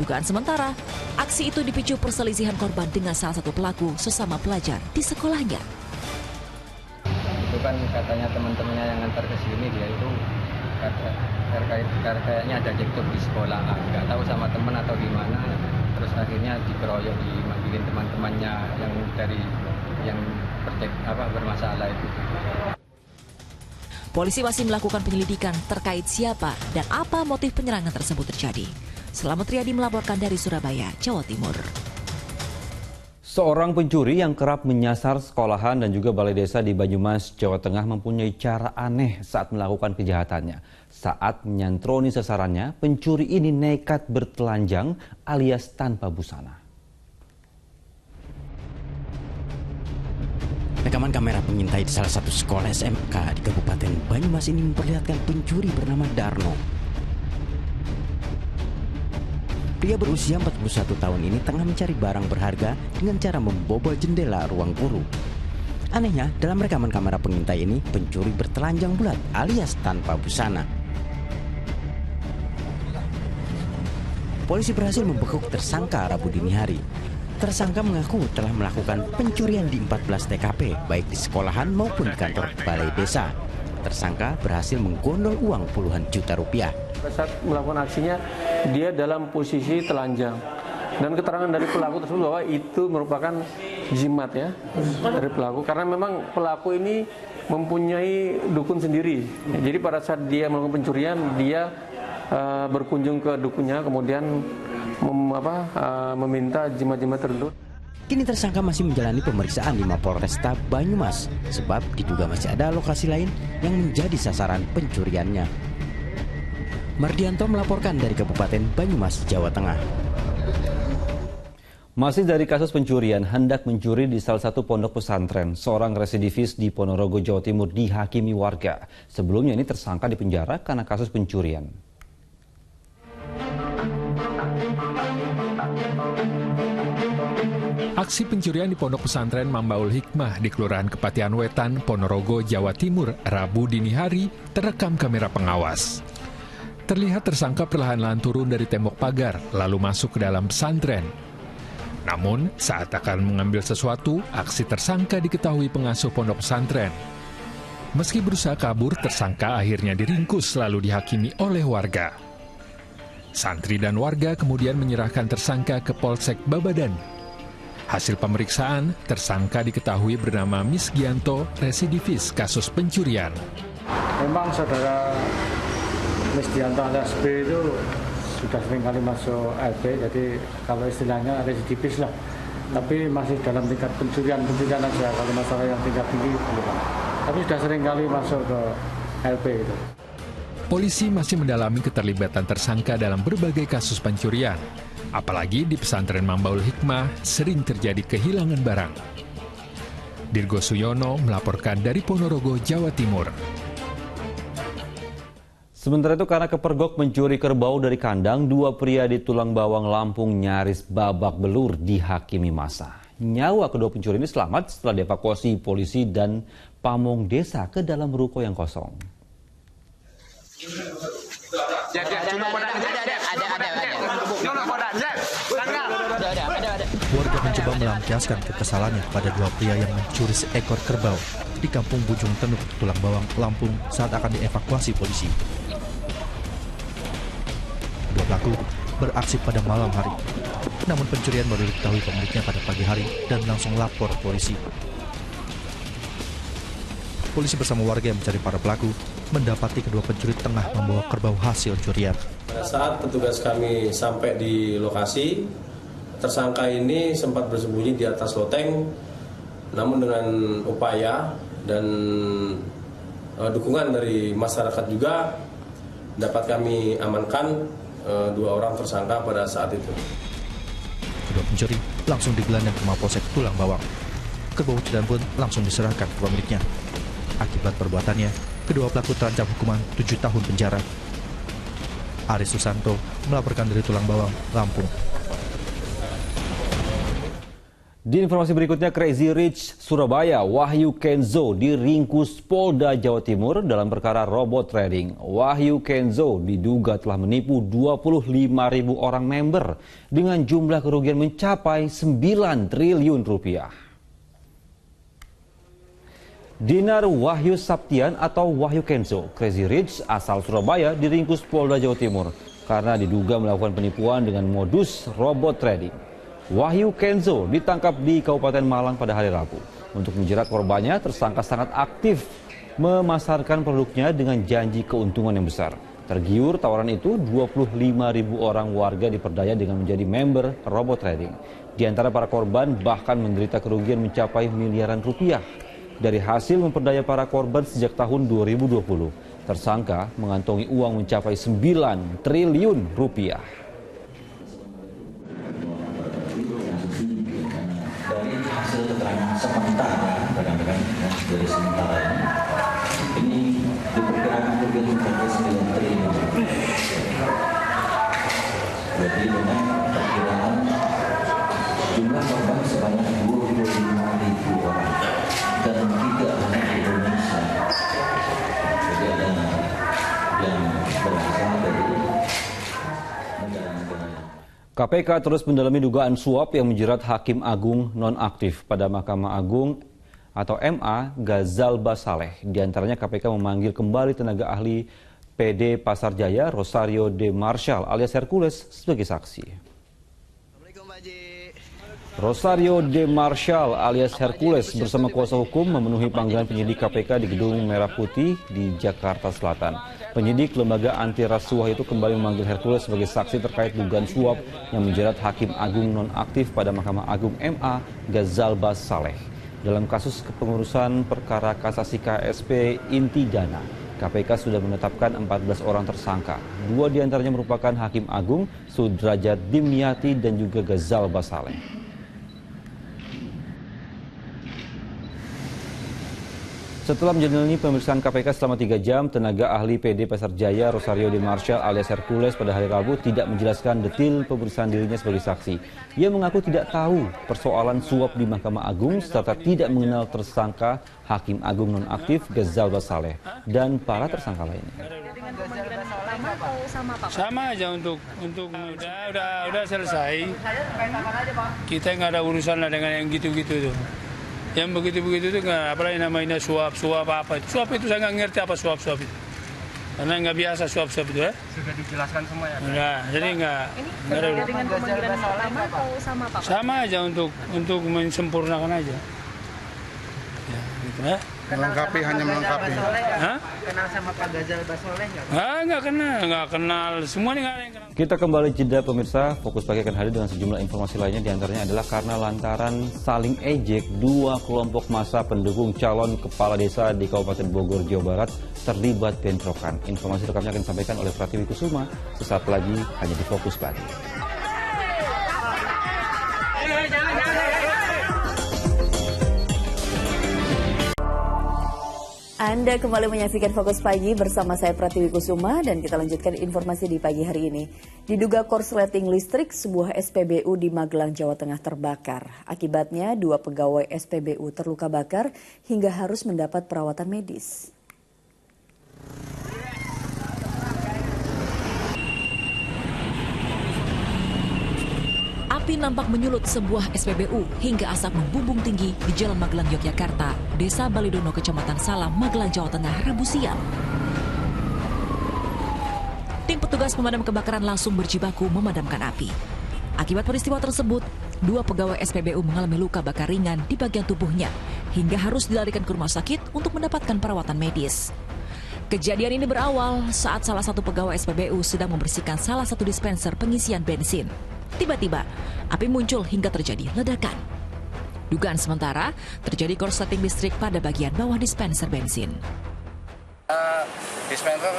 Dugaan sementara, aksi itu dipicu perselisihan korban dengan salah satu pelaku sesama pelajar di sekolahnya. Itu kan katanya teman-temannya yang ngantar ke sini, dia itu kayaknya ada cekcok di sekolah, nggak tahu sama teman atau gimana, terus akhirnya dikeroyok, dimanggilin teman-temannya yang bermasalah itu. Polisi masih melakukan penyelidikan terkait siapa dan apa motif penyerangan tersebut terjadi. Selamat Riyadi melaporkan dari Surabaya, Jawa Timur. Seorang pencuri yang kerap menyasar sekolahan dan juga balai desa di Banyumas, Jawa Tengah mempunyai cara aneh saat melakukan kejahatannya. Saat menyantroni sasarannya, pencuri ini nekat bertelanjang alias tanpa busana. Rekaman kamera pengintai di salah satu sekolah SMK di Kabupaten Banyumas ini memperlihatkan pencuri bernama Darno. Pria berusia 41 tahun ini tengah mencari barang berharga dengan cara membobol jendela ruang guru. Anehnya, dalam rekaman kamera pengintai ini, pencuri bertelanjang bulat alias tanpa busana. Polisi berhasil membekuk tersangka Rabu dini hari. Tersangka mengaku telah melakukan pencurian di 14 TKP, baik di sekolahan maupun di kantor balai desa. Tersangka berhasil menggondol uang puluhan juta rupiah. Saat melakukan aksinya, dia dalam posisi telanjang. Dan keterangan dari pelaku tersebut bahwa itu merupakan jimat ya dari pelaku. Karena memang pelaku ini mempunyai dukun sendiri. Jadi pada saat dia melakukan pencurian, dia berkunjung ke dukunnya, kemudian meminta jimat-jimat tertentu. Kini tersangka masih menjalani pemeriksaan di Mapolresta Banyumas sebab diduga masih ada lokasi lain yang menjadi sasaran pencuriannya. Mardianto melaporkan dari Kabupaten Banyumas, Jawa Tengah. Masih dari kasus pencurian, hendak mencuri di salah satu pondok pesantren, seorang residivis di Ponorogo, Jawa Timur dihakimi warga. Sebelumnya ini tersangka dipenjara karena kasus pencurian. Aksi pencurian di pondok pesantren Mambaul Hikmah di Kelurahan Kepatihan Wetan, Ponorogo, Jawa Timur, Rabu dini hari terekam kamera pengawas. Terlihat tersangka perlahan-lahan turun dari tembok pagar, lalu masuk ke dalam pesantren. Namun, saat akan mengambil sesuatu, aksi tersangka diketahui pengasuh pondok pesantren. Meski berusaha kabur, tersangka akhirnya diringkus lalu dihakimi oleh warga. Santri dan warga kemudian menyerahkan tersangka ke Polsek Babadan. Hasil pemeriksaan, tersangka diketahui bernama Misgianto, residivis kasus pencurian. Memang saudara Misgianto alias B itu sudah sering kali masuk LP, jadi kalau istilahnya residivis lah. Tapi masih dalam tingkat pencurian aja, kalau masalah yang tingkat tinggi belum. Tapi sudah sering kali masuk ke LP itu. Polisi masih mendalami keterlibatan tersangka dalam berbagai kasus pencurian. Apalagi di pesantren Mambaul Hikmah sering terjadi kehilangan barang. Dirgo Suyono melaporkan dari Ponorogo, Jawa Timur. Sementara itu karena kepergok mencuri kerbau dari kandang, dua pria di Tulang Bawang, Lampung nyaris babak belur dihakimi massa. Nyawa kedua pencuri ini selamat setelah dievakuasi polisi dan pamong desa ke dalam ruko yang kosong. Warga mencoba melampiaskan kekesalannya pada dua pria yang mencuri seekor kerbau di Kampung Bujung Tenuk, Tulang Bawang, Lampung saat akan dievakuasi polisi. Dua pelaku beraksi pada malam hari, namun pencurian baru diketahui pemiliknya pada pagi hari dan langsung lapor polisi. Polisi bersama warga yang mencari para pelaku mendapati kedua pencuri tengah membawa kerbau hasil curian. Pada saat petugas kami sampai di lokasi, tersangka ini sempat bersembunyi di atas loteng, namun dengan upaya dan dukungan dari masyarakat juga dapat kami amankan dua orang tersangka pada saat itu. Kedua pencuri langsung digelandang ke Mapolsek Tulang Bawang. Kerbau curian pun langsung diserahkan ke pemiliknya. Akibat perbuatannya, kedua pelaku terancam hukuman 7 tahun penjara. Aris Susanto melaporkan dari Tulang Bawang, Lampung. Di informasi berikutnya, Crazy Rich Surabaya, Wahyu Kenzo diringkus Polda Jawa Timur dalam perkara robot trading. Wahyu Kenzo diduga telah menipu 25.000 orang member dengan jumlah kerugian mencapai 9 triliun rupiah. Dinar Wahyu Saptian atau Wahyu Kenzo, Crazy Rich asal Surabaya diringkus Polda Jawa Timur karena diduga melakukan penipuan dengan modus robot trading. Wahyu Kenzo ditangkap di Kabupaten Malang pada hari Rabu. Untuk menjerat korbannya, tersangka sangat aktif memasarkan produknya dengan janji keuntungan yang besar. Tergiur tawaran itu, 25.000 orang warga diperdaya dengan menjadi member robot trading. Di antara para korban bahkan menderita kerugian mencapai miliaran rupiah. Dari hasil memperdaya para korban sejak tahun 2020, tersangka mengantongi uang mencapai 9 triliun rupiah. Dari hasil keterangan sementara, dari sementara ini diperkirakan kerugian mencapai 9 triliun. Jadi dengan perkiraan jumlah korban sebanyak 25.000 orang dan tidak hanya di Indonesia. Jadi ada yang berasal dari negara-negara. KPK terus mendalami dugaan suap yang menjerat Hakim Agung nonaktif pada Mahkamah Agung atau MA Ghazal Basaleh. Di antaranya KPK memanggil kembali tenaga ahli PD Pasar Jaya Rosario de Marshall alias Hercules sebagai saksi. Rosario de Marshall alias Hercules bersama kuasa hukum memenuhi panggilan penyidik KPK di Gedung Merah Putih di Jakarta Selatan. Penyidik lembaga anti rasuah itu kembali memanggil Hercules sebagai saksi terkait dugaan suap yang menjerat Hakim Agung nonaktif pada Mahkamah Agung MA Ghazal Basaleh. Dalam kasus kepengurusan perkara kasasi KSP inti dana, KPK sudah menetapkan 14 orang tersangka. 2 diantaranya merupakan Hakim Agung, Sudrajat Dimyati dan juga Ghazal Basaleh. Setelah menjalani pemeriksaan KPK selama 3 jam, tenaga ahli PD Pasar Jaya Rosario de Marshall alias Hercules pada hari Rabu tidak menjelaskan detail pemeriksaan dirinya sebagai saksi. Ia mengaku tidak tahu persoalan suap di Mahkamah Agung serta tidak mengenal tersangka Hakim Agung nonaktif Ghazal Basaleh dan para tersangka lainnya. Sama aja untuk udah selesai. Kita nggak ada urusan lah dengan yang gitu-gitu tuh. Yang begitu-begitu itu nggak, apalagi namanya suap apa itu. Suap itu saya nggak ngerti apa suap itu. Karena nggak biasa suap itu ya. Sudah dijelaskan semua ya? Enggak, jadi nggak ada. Dengan pemanggilan pertama atau sama Pak? Sama aja untuk mensempurnakan aja. Ya, gitu ya. Melengkapi, hanya melengkapi. Hah? Kenal sama Pak Ghazal Basaleh nggak? Nggak kenal. Semua nih nggak ada yang kenal. Kita kembali jeda pemirsa, Fokus Pagi akan hadir dengan sejumlah informasi lainnya, diantaranya adalah karena lantaran saling ejek, 2 kelompok massa pendukung calon kepala desa di Kabupaten Bogor, Jawa Barat terlibat bentrokan. Informasi lengkapnya akan disampaikan oleh Pratiwi Kusuma sesaat lagi hanya di Fokus Pagi. Anda kembali menyaksikan Fokus Pagi bersama saya Pratiwi Kusuma dan kita lanjutkan informasi di pagi hari ini. Diduga korsleting listrik, sebuah SPBU di Magelang, Jawa Tengah terbakar. Akibatnya 2 pegawai SPBU terluka bakar hingga harus mendapat perawatan medis. Api nampak menyulut sebuah SPBU hingga asap membumbung tinggi di Jalan Magelang, Yogyakarta, Desa Balidono, Kecamatan Salam, Magelang, Jawa Tengah, Rabu siang. Tim petugas pemadam kebakaran langsung berjibaku memadamkan api. Akibat peristiwa tersebut, 2 pegawai SPBU mengalami luka bakar ringan di bagian tubuhnya hingga harus dilarikan ke rumah sakit untuk mendapatkan perawatan medis. Kejadian ini berawal saat salah satu pegawai SPBU sedang membersihkan salah satu dispenser pengisian bensin. Tiba-tiba, api muncul hingga terjadi ledakan. Dugaan sementara, terjadi korsleting listrik pada bagian bawah dispenser bensin. Dispenser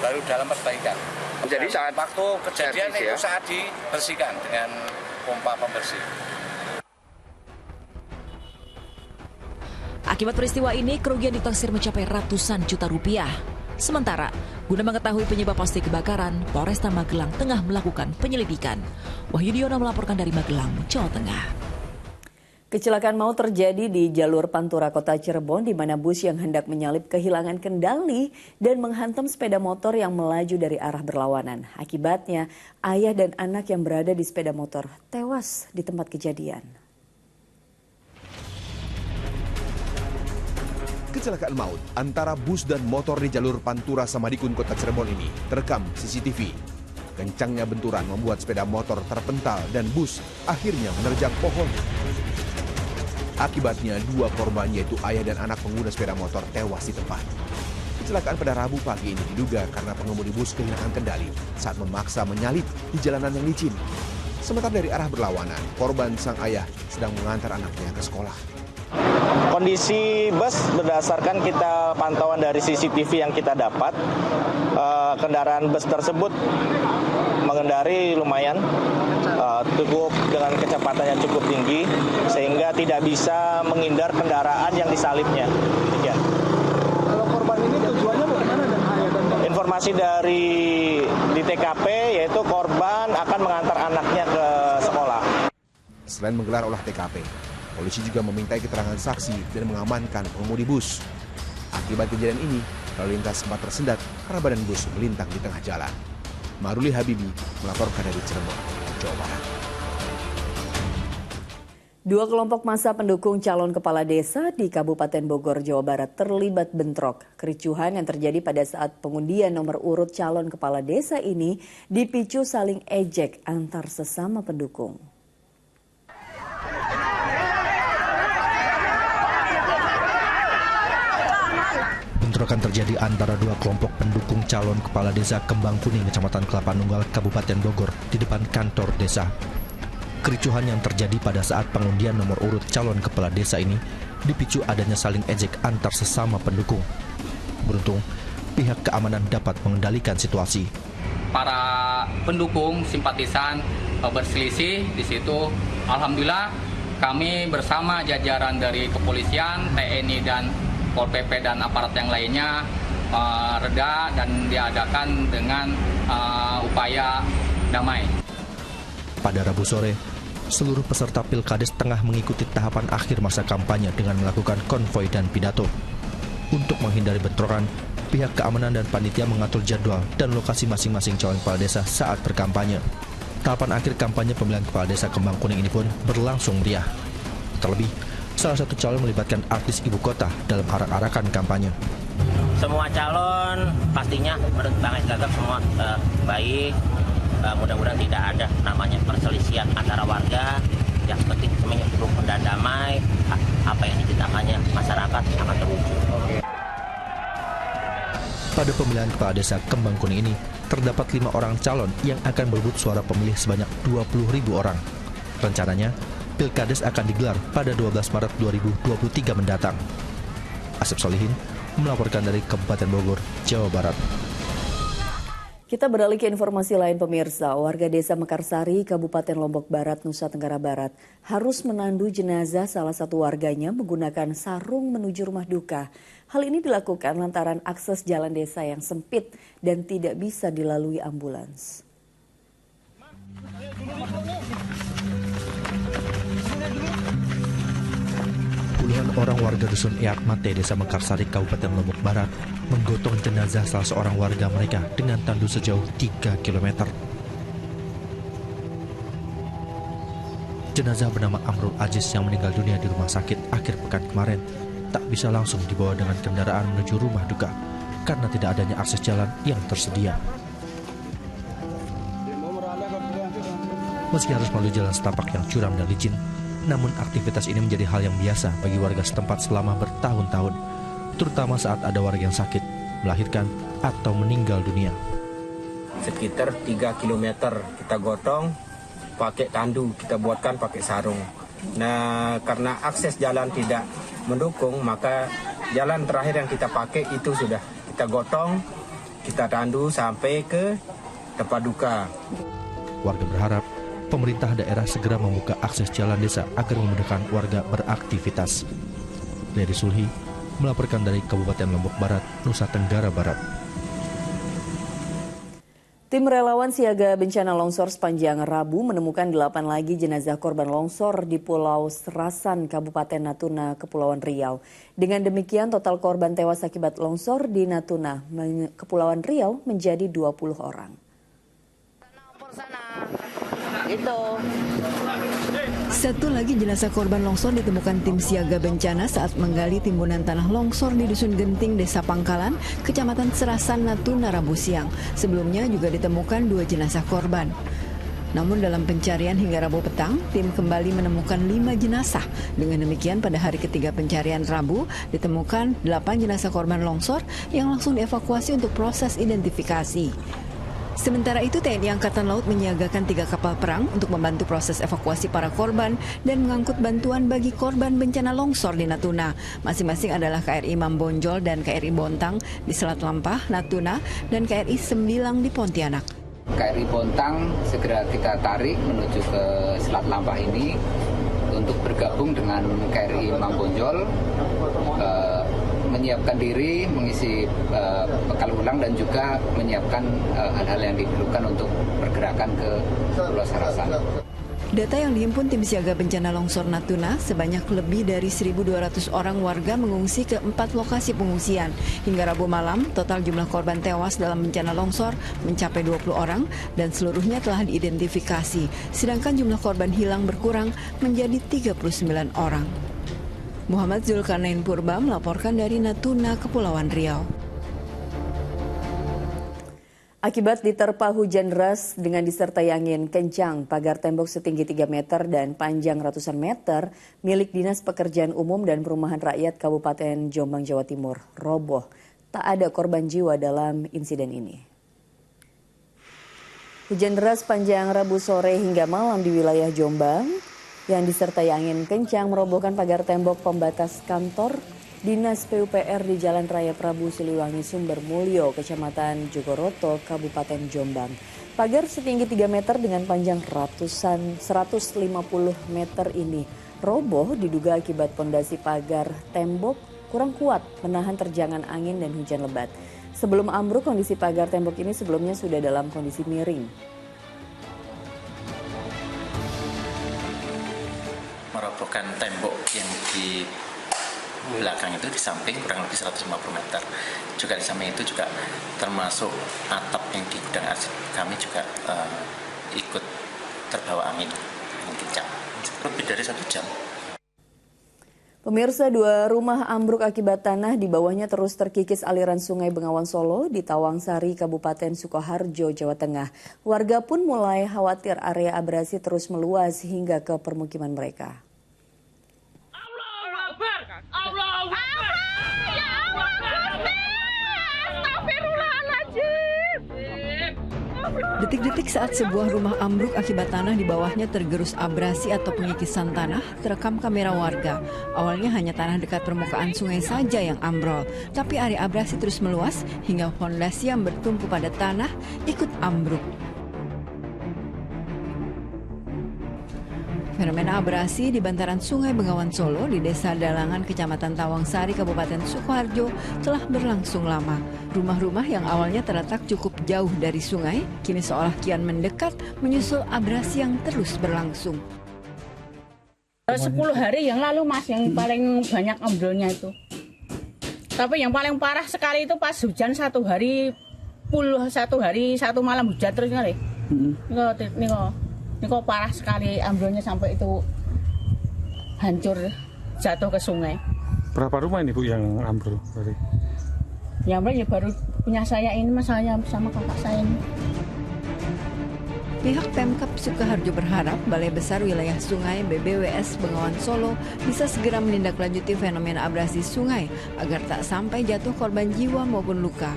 baru dalam perbaikan. Jadi saat waktu kejadian itu saat dibersihkan dengan pompa pembersih. Akibat peristiwa ini, kerugian ditaksir mencapai ratusan juta rupiah. Sementara, guna mengetahui penyebab pasti kebakaran, Polresta Magelang tengah melakukan penyelidikan. Wahyu Diono melaporkan dari Magelang, Jawa Tengah. Kecelakaan maut terjadi di jalur Pantura Kota Cirebon di mana bus yang hendak menyalip kehilangan kendali dan menghantam sepeda motor yang melaju dari arah berlawanan. Akibatnya, ayah dan anak yang berada di sepeda motor tewas di tempat kejadian. Kecelakaan maut antara bus dan motor di jalur Pantura Samadikun, Kota Cirebon ini terekam CCTV. Kencangnya benturan membuat sepeda motor terpental dan bus akhirnya menerjang pohon. Akibatnya 2 korban yaitu ayah dan anak pengguna sepeda motor tewas di tempat. Kecelakaan pada Rabu pagi ini diduga karena pengemudi bus kehilangan kendali saat memaksa menyalip di jalanan yang licin. Sementara dari arah berlawanan, korban sang ayah sedang mengantar anaknya ke sekolah. Kondisi bus berdasarkan kita pantauan dari CCTV yang kita dapat, kendaraan bus tersebut mengendari lumayan cukup dengan kecepatan yang cukup tinggi sehingga tidak bisa menghindar kendaraan yang disalipnya. Demikian. Kalau korban ini tujuannya bagaimana dan ayah dan bapak? Informasi di TKP yaitu korban akan mengantar anaknya ke sekolah. Selain menggelar olah TKP, polisi juga memintai keterangan saksi dan mengamankan pengemudi bus. Akibat kejadian ini, lalu lintas sempat tersendat karena badan bus melintang di tengah jalan. Maruli Habibi melaporkan dari Cirebon, Jawa Barat. 2 kelompok massa pendukung calon kepala desa di Kabupaten Bogor, Jawa Barat terlibat bentrok. Kericuhan yang terjadi pada saat pengundian nomor urut calon kepala desa ini dipicu saling ejek antar sesama pendukung. Bentrokan terjadi antara 2 kelompok pendukung calon kepala desa Kembang Kuning, Kecamatan Kelapa Nunggal, Kabupaten Bogor di depan kantor desa. Kericuhan yang terjadi pada saat pengundian nomor urut calon kepala desa ini dipicu adanya saling ejek antar sesama pendukung. Beruntung, pihak keamanan dapat mengendalikan situasi. Para pendukung simpatisan berselisih di situ. Alhamdulillah kami bersama jajaran dari kepolisian, TNI dan Pol PP dan aparat yang lainnya reda dan diadakan dengan upaya damai. Pada Rabu sore, seluruh peserta Pilkades tengah mengikuti tahapan akhir masa kampanye dengan melakukan konvoi dan pidato. Untuk menghindari bentrokan, pihak keamanan dan panitia mengatur jadwal dan lokasi masing-masing calon kepala desa saat berkampanye. Tahapan akhir kampanye pemilihan kepala desa Kembang Kuning ini pun berlangsung meriah. Terlebih, salah satu calon melibatkan artis ibu kota dalam arak-arakan kampanye. Semua calon pastinya menurut Bang Esgagap semua baik. Mudah-mudahan tidak ada namanya perselisihan antara warga. Yang penting semuanya rukun dan damai. Apa yang dicitakannya masyarakat akan terwujud. Pada pemilihan kepala desa Kembang Kuning ini, terdapat 5 orang calon yang akan berebut suara pemilih sebanyak 20.000 orang. Rencananya, Pilkades akan digelar pada 12 Maret 2023 mendatang. Asep Solihin melaporkan dari Kabupaten Bogor, Jawa Barat. Kita beralih ke informasi lain pemirsa. Warga desa Mekarsari, Kabupaten Lombok Barat, Nusa Tenggara Barat harus menandu jenazah salah satu warganya menggunakan sarung menuju rumah duka. Hal ini dilakukan lantaran akses jalan desa yang sempit dan tidak bisa dilalui ambulans. Puluhan orang warga dusun Eak Mate, desa Mekarsari, Kabupaten Lombok Barat, menggotong jenazah salah seorang warga mereka dengan tandu sejauh 3 km. Jenazah bernama Amrul Aziz yang meninggal dunia di rumah sakit akhir pekan kemarin tak bisa langsung dibawa dengan kendaraan menuju rumah duka karena tidak adanya akses jalan yang tersedia. Meski harus melalui jalan setapak yang curam dan licin, namun aktivitas ini menjadi hal yang biasa bagi warga setempat selama bertahun-tahun, terutama saat ada warga yang sakit, melahirkan, atau meninggal dunia. Sekitar 3 km kita gotong, pakai tandu, kita buatkan pakai sarung. Nah, karena akses jalan tidak mendukung, maka jalan terakhir yang kita pakai itu sudah kita gotong, kita tandu sampai ke tempat duka. Warga berharap pemerintah daerah segera membuka akses jalan desa agar memudahkan warga beraktivitas. Dari Sulhi melaporkan dari Kabupaten Lombok Barat, Nusa Tenggara Barat. Tim relawan siaga bencana longsor sepanjang Rabu menemukan 8 lagi jenazah korban longsor di Pulau Serasan, Kabupaten Natuna, Kepulauan Riau. Dengan demikian total korban tewas akibat longsor di Natuna, Kepulauan Riau menjadi 20 orang. Satu lagi jenazah korban longsor ditemukan tim siaga bencana saat menggali timbunan tanah longsor di Dusun Genting, Desa Pangkalan, Kecamatan Serasan, Natuna, Rabu siang. Sebelumnya juga ditemukan 2 jenazah korban. Namun dalam pencarian hingga Rabu petang, tim kembali menemukan 5 jenazah. Dengan demikian pada hari ketiga pencarian Rabu, ditemukan 8 jenazah korban longsor yang langsung dievakuasi untuk proses identifikasi. Sementara itu, TNI Angkatan Laut menyiagakan 3 kapal perang untuk membantu proses evakuasi para korban dan mengangkut bantuan bagi korban bencana longsor di Natuna. Masing-masing adalah KRI Mambonjol dan KRI Bontang di Selat Lampah, Natuna, dan KRI Sembilang di Pontianak. KRI Bontang segera kita tarik menuju ke Selat Lampah ini untuk bergabung dengan KRI Mambonjol, menyiapkan diri, mengisi bekal ulang dan juga menyiapkan hal-hal yang diperlukan untuk pergerakan ke Pulau Serasan. Data yang dihimpun tim siaga bencana longsor Natuna, sebanyak lebih dari 1.200 orang warga mengungsi ke 4 lokasi pengungsian. Hingga Rabu malam, total jumlah korban tewas dalam bencana longsor mencapai 20 orang dan seluruhnya telah diidentifikasi. Sedangkan jumlah korban hilang berkurang menjadi 39 orang. Muhammad Zulkarnain Purba melaporkan dari Natuna, Kepulauan Riau. Akibat diterpa hujan deras dengan disertai angin kencang, pagar tembok setinggi 3 meter dan panjang ratusan meter milik Dinas Pekerjaan Umum dan Perumahan Rakyat Kabupaten Jombang, Jawa Timur roboh. Tak ada korban jiwa dalam insiden ini. Hujan deras panjang Rabu sore hingga malam di wilayah Jombang yang disertai angin kencang merobohkan pagar tembok pembatas kantor Dinas PUPR di Jalan Raya Prabu Siliwangi Sumber Mulyo, Kecamatan Jogoroto, Kabupaten Jombang. Pagar setinggi 3 meter dengan panjang 150 meter ini roboh diduga akibat pondasi pagar tembok kurang kuat menahan terjangan angin dan hujan lebat. Sebelum ambruk, kondisi pagar tembok ini sebelumnya sudah dalam kondisi miring. Merobohkan tembok yang di belakang itu di samping kurang lebih 150 meter. Juga di samping itu juga termasuk atap yang di gudang arsip kami juga ikut terbawa angin kencang. Lebih dari 1 jam. Pemirsa, 2 rumah ambruk akibat tanah di bawahnya terus terkikis aliran Sungai Bengawan Solo di Tawangsari, Kabupaten Sukoharjo, Jawa Tengah. Warga pun mulai khawatir area abrasi terus meluas hingga ke permukiman mereka. Detik-detik saat sebuah rumah ambruk akibat tanah di bawahnya tergerus abrasi atau pengikisan tanah terekam kamera warga. Awalnya hanya tanah dekat permukaan sungai saja yang ambrol, tapi area abrasi terus meluas hingga fondasi yang bertumpu pada tanah ikut ambruk. Fenomena abrasi di bantaran Sungai Bengawan Solo di Desa Dalangan, Kecamatan Tawangsari, Kabupaten Sukoharjo telah berlangsung lama. Rumah-rumah yang awalnya terletak cukup jauh dari sungai, kini seolah kian mendekat menyusul abrasi yang terus berlangsung. 10 hari yang lalu Mas, yang paling banyak ambrolnya itu. Tapi yang paling parah sekali itu pas hujan 1 hari, 1 malam hujan terus kali. Ini kok parah sekali ambrolnya sampai itu hancur jatuh ke sungai. Berapa rumah ini Bu yang ambrol? Yang ambrol ya baru punya saya ini, masalahnya sama kakak saya ini. Pihak Pemkab Sukoharjo berharap Balai Besar Wilayah Sungai BBWS Bengawan Solo bisa segera menindaklanjuti fenomena abrasi sungai agar tak sampai jatuh korban jiwa maupun luka.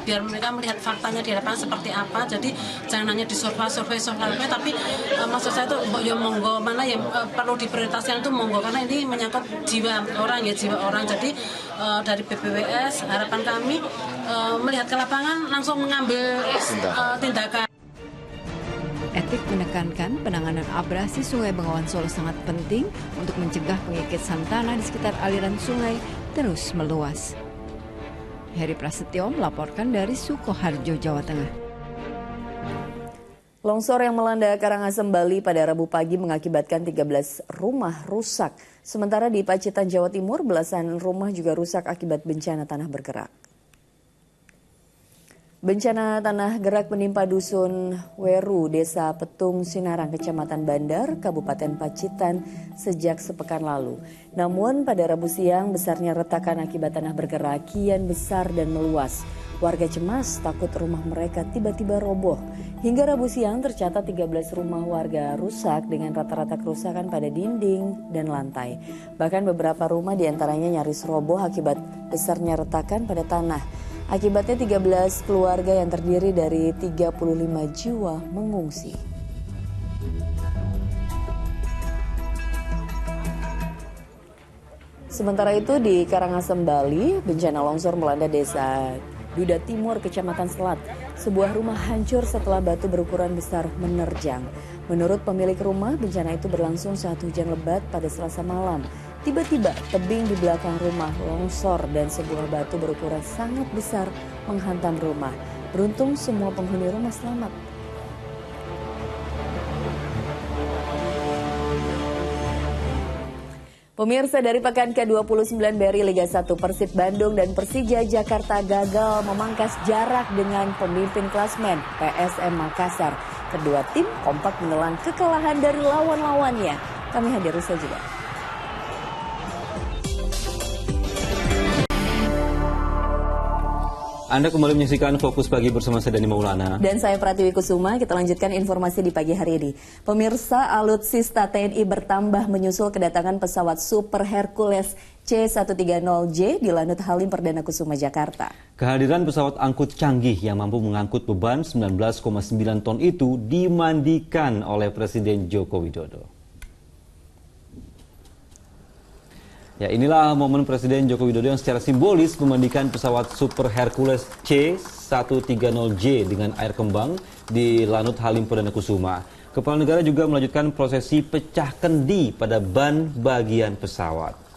Biar mereka melihat faktanya di lapangan seperti apa, jadi jangan hanya di survei tapi maksud saya itu ya monggo, mana yang perlu diprioritaskan itu monggo, karena ini menyangkut jiwa orang, jadi dari BBWS harapan kami melihat ke lapangan langsung mengambil tindakan. Etik menekankan penanganan abrasi Sungai Bengawan Solo sangat penting untuk mencegah pengikisan tanah di sekitar aliran sungai terus meluas. Heri Prasetyo melaporkan dari Sukoharjo, Jawa Tengah. Longsor yang melanda Karangasem, Bali pada Rabu pagi mengakibatkan 13 rumah rusak. Sementara di Pacitan, Jawa Timur, belasan rumah juga rusak akibat bencana tanah bergerak. Bencana tanah gerak menimpa dusun Weru, Desa Petung, Sinarang, Kecamatan Bandar, Kabupaten Pacitan sejak sepekan lalu. Namun pada Rabu siang besarnya retakan akibat tanah bergerak kian besar dan meluas. Warga cemas takut rumah mereka tiba-tiba roboh. Hingga Rabu siang tercatat 13 rumah warga rusak dengan rata-rata kerusakan pada dinding dan lantai. Bahkan beberapa rumah diantaranya nyaris roboh akibat besarnya retakan pada tanah. Akibatnya 13 keluarga yang terdiri dari 35 jiwa mengungsi. Sementara itu di Karangasem, Bali, bencana longsor melanda desa Duda Timur, Kecamatan Selat. Sebuah rumah hancur setelah batu berukuran besar menerjang. Menurut pemilik rumah, bencana itu berlangsung saat hujan lebat pada Selasa malam. Tiba-tiba tebing di belakang rumah longsor dan sebuah batu berukuran sangat besar menghantam rumah. Beruntung semua penghuni rumah selamat. Pemirsa, dari pekan ke-29 BRI Liga 1, Persib Bandung dan Persija Jakarta gagal memangkas jarak dengan pemimpin klasmen PSM Makassar. Kedua tim kompak menelan kekalahan dari lawan-lawannya. Kami hadir usai jeda. Anda kembali menyaksikan Fokus Pagi bersama saya Dani Maulana. Dan saya Pratiwi Kusuma. Kita lanjutkan informasi di pagi hari ini. Pemirsa, alutsista TNI bertambah menyusul kedatangan pesawat Super Hercules C-130J di Lanut Halim Perdana Kusuma, Jakarta. Kehadiran pesawat angkut canggih yang mampu mengangkut beban 19,9 ton itu dimandikan oleh Presiden Joko Widodo. Ya, inilah momen Presiden Joko Widodo yang secara simbolis memandikan pesawat Super Hercules C-130J dengan air kembang di Lanut Halim Perdana Kusuma. Kepala negara juga melanjutkan prosesi pecah kendi pada ban bagian pesawat.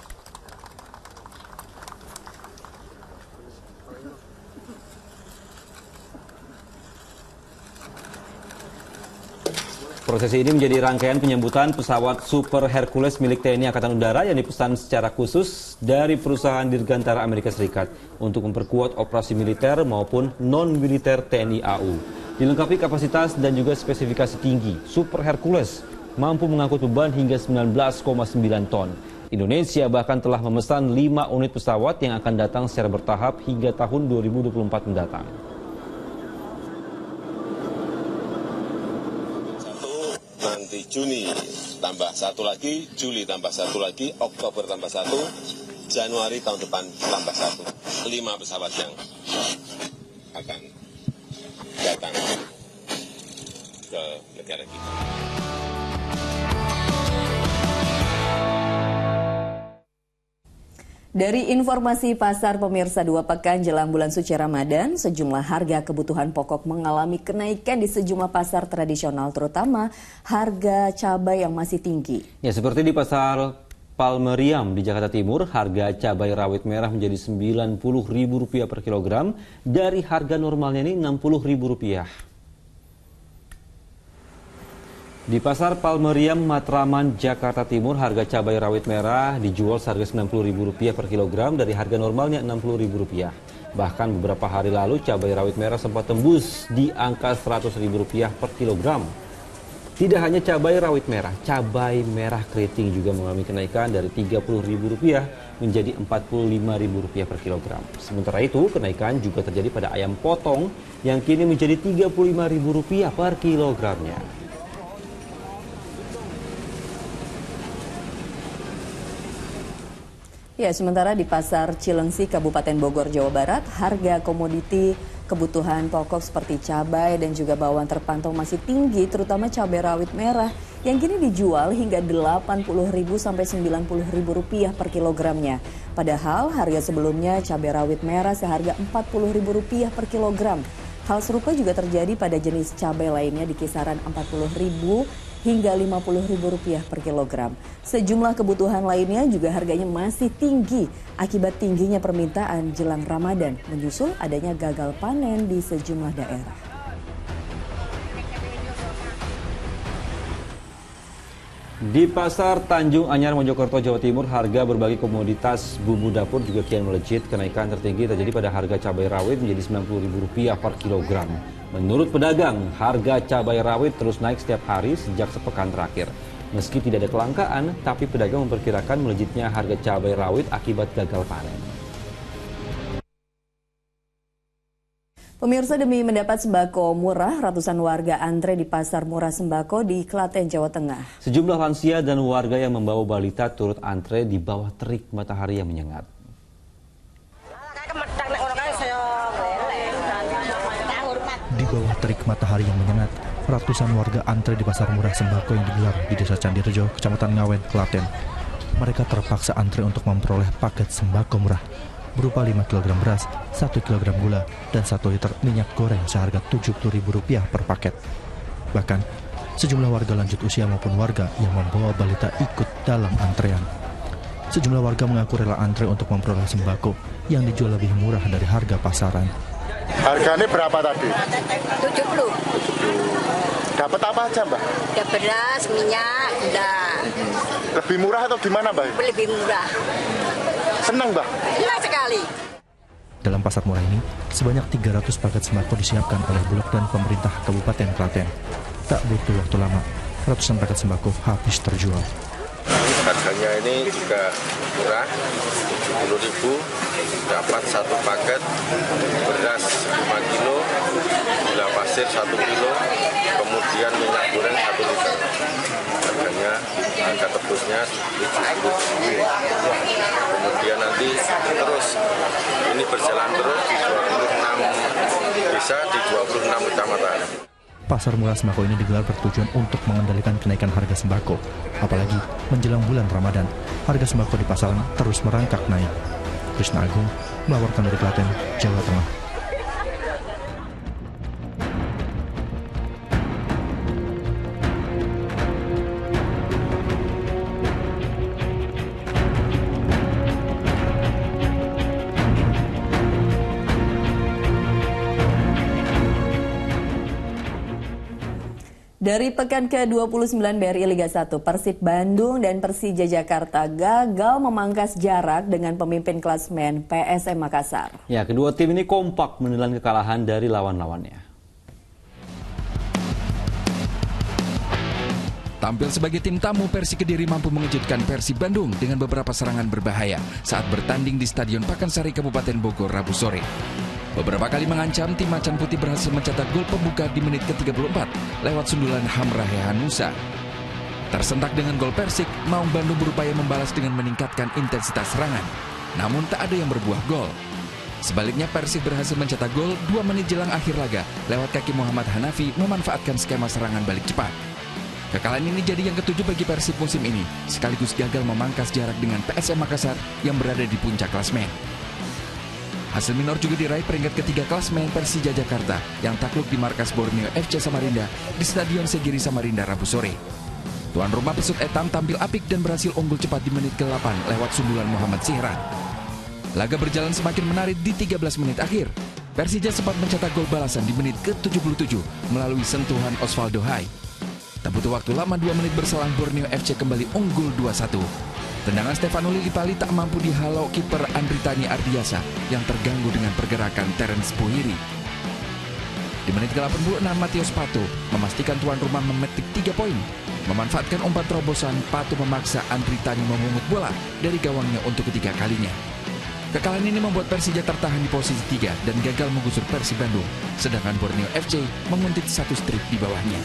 Prosesi ini menjadi rangkaian penyambutan pesawat Super Hercules milik TNI Angkatan Udara yang dipesan secara khusus dari perusahaan Dirgantara Amerika Serikat untuk memperkuat operasi militer maupun non-militer TNI AU. Dilengkapi kapasitas dan juga spesifikasi tinggi, Super Hercules mampu mengangkut beban hingga 19,9 ton. Indonesia bahkan telah memesan 5 unit pesawat yang akan datang secara bertahap hingga tahun 2024 mendatang. Nanti Juni tambah 1 lagi, Juli tambah 1 lagi, Oktober tambah 1, Januari tahun depan tambah 1. 5 pesawat yang akan datang ke negara kita. Dari informasi pasar, pemirsa, 2 pekan jelang bulan suci Ramadan, sejumlah harga kebutuhan pokok mengalami kenaikan di sejumlah pasar tradisional, terutama harga cabai yang masih tinggi. Ya, seperti di pasar Palmeriam di Jakarta Timur, harga cabai rawit merah menjadi Rp90.000 per kilogram dari harga normalnya ini Rp60.000. Di pasar Palmeriam, Matraman, Jakarta Timur, harga cabai rawit merah dijual seharga Rp90.000 per kilogram dari harga normalnya Rp60.000. Bahkan beberapa hari lalu cabai rawit merah sempat tembus di angka Rp100.000 per kilogram. Tidak hanya cabai rawit merah, cabai merah keriting juga mengalami kenaikan dari Rp30.000 menjadi Rp45.000 per kilogram. Sementara itu, kenaikan juga terjadi pada ayam potong yang kini menjadi Rp35.000 per kilogramnya. Ya, sementara di Pasar Cilengsi, Kabupaten Bogor, Jawa Barat, harga komoditi kebutuhan pokok seperti cabai dan juga bawang terpantau masih tinggi, terutama cabai rawit merah yang kini dijual hingga Rp80.000 sampai Rp90.000 per kilogramnya. Padahal harga sebelumnya cabai rawit merah seharga Rp40.000 per kilogram. Hal serupa juga terjadi pada jenis cabai lainnya di kisaran Rp40.000 hingga Rp50.000 per kilogram. Sejumlah kebutuhan lainnya juga harganya masih tinggi akibat tingginya permintaan jelang Ramadan, menyusul adanya gagal panen di sejumlah daerah. Di Pasar Tanjung Anyar, Mojokerto, Jawa Timur, harga berbagai komoditas bumbu dapur juga kian melejit. Kenaikan tertinggi terjadi pada harga cabai rawit menjadi Rp90.000 per kilogram. Menurut pedagang, harga cabai rawit terus naik setiap hari sejak sepekan terakhir. Meski tidak ada kelangkaan, tapi pedagang memperkirakan melejitnya harga cabai rawit akibat gagal panen. Pemirsa, demi mendapat sembako murah, ratusan warga antre di Pasar Murah Sembako di Klaten, Jawa Tengah. Sejumlah lansia dan warga yang membawa balita turut antre di bawah terik matahari yang menyengat. Di bawah terik matahari yang menyengat, ratusan warga antre di Pasar Murah Sembako yang digelar di Desa Candirejo, Kecamatan Ngawen, Klaten. Mereka terpaksa antre untuk memperoleh paket sembako murah berupa 5 kg beras, 1 kg gula, dan 1 liter minyak goreng seharga Rp70.000 per paket. Bahkan, sejumlah warga lanjut usia maupun warga yang membawa balita ikut dalam antrean. Sejumlah warga mengaku rela antre untuk memperoleh sembako yang dijual lebih murah dari harga pasaran. Harganya berapa tadi? 70. Dapat apa aja, Mbak? Ada beras, minyak, gula. Lebih murah atau gimana, Mbak? Lebih murah. Senang, Mbak? Senang sekali. Dalam pasar murah ini, sebanyak 300 paket sembako disiapkan oleh Bulog dan pemerintah Kabupaten Klaten. Tak butuh waktu lama, ratusan paket sembako habis terjual. Harganya ini juga murah, Rp70.000, dapat 1 paket beras 5 kilo, gula pasir 1 kilo, kemudian minyak goreng 1 liter. Harganya, harga tebusnya Rp70.000. Kemudian nanti terus ini berjalan terus di 26 desa di 26 kecamatan. Pasar murah sembako ini digelar bertujuan untuk mengendalikan kenaikan harga sembako. Apalagi menjelang bulan Ramadan, harga sembako di pasaran terus merangkak naik. Krisna Agung melaporkan dari Klaten, Jawa Tengah. Dari pekan ke-29 BRI Liga 1, Persib Bandung dan Persija Jakarta gagal memangkas jarak dengan pemimpin klasmen PSM Makassar. Ya, kedua tim ini kompak menelan kekalahan dari lawan-lawannya. Tampil sebagai tim tamu, Persi Kediri mampu mengejutkan Persib Bandung dengan beberapa serangan berbahaya saat bertanding di Stadion Pakansari, Kabupaten Bogor, Rabu sore. Beberapa kali mengancam, tim Macan Putih berhasil mencetak gol pembuka di menit ke-34 lewat sundulan Hamrahe Hanusa. Tersentak dengan gol Persik, Maung Bandung berupaya membalas dengan meningkatkan intensitas serangan. Namun tak ada yang berbuah gol. Sebaliknya, Persik berhasil mencetak gol 2 menit jelang akhir laga lewat kaki Muhammad Hanafi memanfaatkan skema serangan balik cepat. Kekalahan ini jadi yang ke-7 bagi Persib musim ini, sekaligus gagal memangkas jarak dengan PSM Makassar yang berada di puncak klasemen. Hasil minor juga diraih peringkat ketiga klasmen Persija Jakarta yang takluk di markas Borneo FC Samarinda di Stadion Segiri Samarinda Rabu sore. Tuan rumah Pesut Etam tampil apik dan berhasil unggul cepat di menit ke-8 lewat sundulan Muhammad Sihran. Laga berjalan semakin menarik di 13 menit akhir. Persija sempat mencetak gol balasan di menit ke-77 melalui sentuhan Osvaldo Hai. Tak butuh waktu lama 2 menit berselang, Borneo FC kembali unggul 2-1. Tendangan Stefano Lillipali tak mampu dihalau kiper Andritani Ardiasa yang terganggu dengan pergerakan Terence Puhiri. Di menit ke-86, Matius Pato memastikan tuan rumah memetik 3 poin. Memanfaatkan umpan terobosan, Pato memaksa Andritani memungut bola dari gawangnya untuk ketiga kalinya. Kekalahan ini membuat Persija tertahan di posisi 3 dan gagal menggusur Persib Bandung, sedangkan Borneo FC menguntit 1 strip di bawahnya.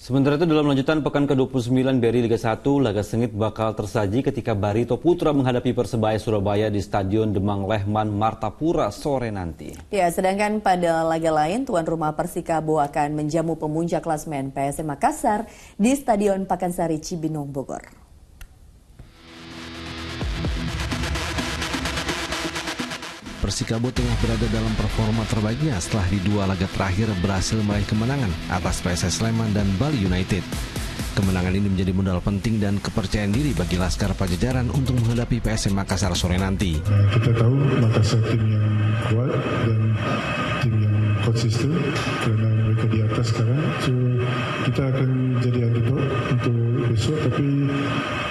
Sementara itu dalam lanjutan pekan ke-29 BRI Liga 1, laga sengit bakal tersaji ketika Barito Putra menghadapi Persebaya Surabaya di Stadion Demang Lehman Martapura sore nanti. Ya, sedangkan pada laga lain, tuan rumah Persikabo akan menjamu pemuncak klasmen PSM Makassar di Stadion Pakansari Cibinong, Bogor. Persikabo tengah berada dalam performa terbaiknya setelah di 2 laga terakhir berhasil meraih kemenangan atas PSS Sleman dan Bali United. Kemenangan ini menjadi modal penting dan kepercayaan diri bagi Laskar Pajajaran untuk menghadapi PSM Makassar sore nanti. Kita tahu Makassar tim yang kuat dan tim yang konsisten karena mereka kita di atas sekarang. So kita akan jadi underdog untuk besok, tapi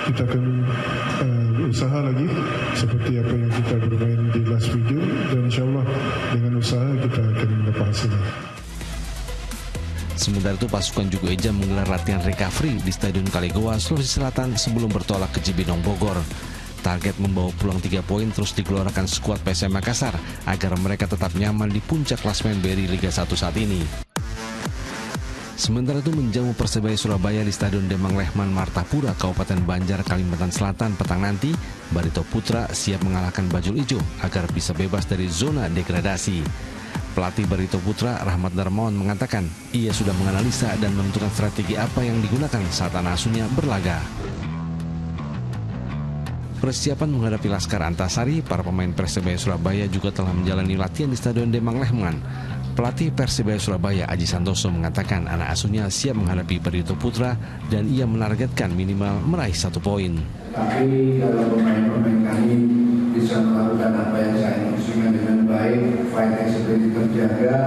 kita akan usaha lagi seperti apa yang kita bermain di last video, dan insyaallah dengan usaha kita akan dapat hasilnya. Sementara itu pasukan Jugo Eja menggelar latihan recovery di Stadion Kaligowa, Sulawesi Selatan sebelum bertolak ke Cibinong, Bogor. Target membawa pulang 3 poin terus digelorakan skuad PSM Makassar agar mereka tetap nyaman di puncak klasemen BRI Liga 1 saat ini. Sementara itu menjamu Persebaya Surabaya di Stadion Demang Lehman Martapura, Kabupaten Banjar, Kalimantan Selatan petang nanti, Barito Putra siap mengalahkan Bajul Ijo agar bisa bebas dari zona degradasi. Pelatih Barito Putra, Rahmat Darmawan, mengatakan ia sudah menganalisa dan menentukan strategi apa yang digunakan saat anak asuhnya berlaga. Persiapan menghadapi Laskar Antasari, para pemain Persebaya Surabaya juga telah menjalani latihan di Stadion Demang Lehman. Pelatih Persebaya Surabaya, Aji Santoso, mengatakan anak asuhnya siap menghadapi Barito Putra dan ia menargetkan minimal meraih 1 poin. Tapi kalau pemain-pemain kami bisa melakukan apa yang saya instruksikan dengan baik, fighting spirit terjaga,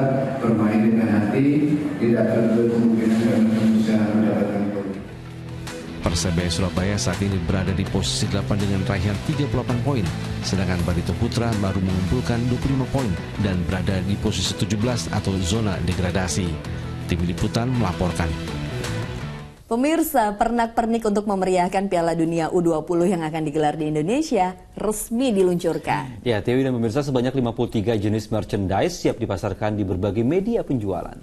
bermain dengan hati, tidak terlalu kemungkinan bisa mendapatkan poin. Persebaya Surabaya saat ini berada di posisi 8 dengan raihan 38 poin, sedangkan Barito Putra baru mengumpulkan 25 poin dan berada di posisi 17 atau zona degradasi. Tim Liputan melaporkan. Pemirsa, pernak-pernik untuk memeriahkan Piala Dunia U20 yang akan digelar di Indonesia resmi diluncurkan. Ya, Tiwi dan pemirsa, sebanyak 53 jenis merchandise siap dipasarkan di berbagai media penjualan.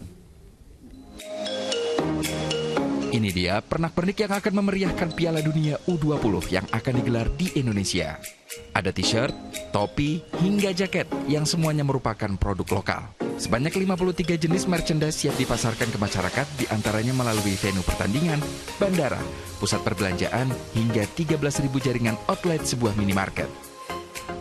Ini dia pernak-pernik yang akan memeriahkan Piala Dunia U20 yang akan digelar di Indonesia. Ada t-shirt, topi, hingga jaket yang semuanya merupakan produk lokal. Sebanyak 53 jenis merchandise siap dipasarkan ke masyarakat, diantaranya melalui venue pertandingan, bandara, pusat perbelanjaan, hingga 13.000 jaringan outlet sebuah minimarket.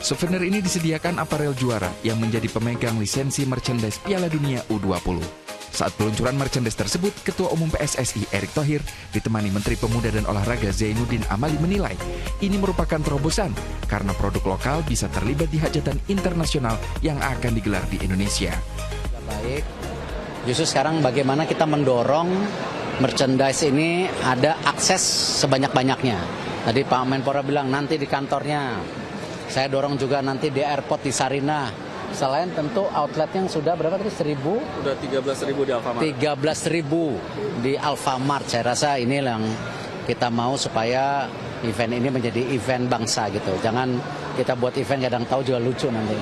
Souvenir ini disediakan aparel juara yang menjadi pemegang lisensi merchandise Piala Dunia U20. Saat peluncuran merchandise tersebut, Ketua Umum PSSI Erick Thohir ditemani Menteri Pemuda dan Olahraga Zainuddin Amali menilai ini merupakan terobosan karena produk lokal bisa terlibat di hajatan internasional yang akan digelar di Indonesia. Baik, justru sekarang bagaimana kita mendorong merchandise ini ada akses sebanyak-banyaknya. Tadi Pak Menpora bilang nanti di kantornya, saya dorong juga nanti di airport di Sarinah. Selain tentu outlet yang sudah berapa tadi? 1.000? Udah 13.000 di Alfamart. 13.000 di Alfamart. Saya rasa ini yang kita mau supaya event ini menjadi event bangsa gitu. Jangan kita buat event kadang tahu juga lucu nanti.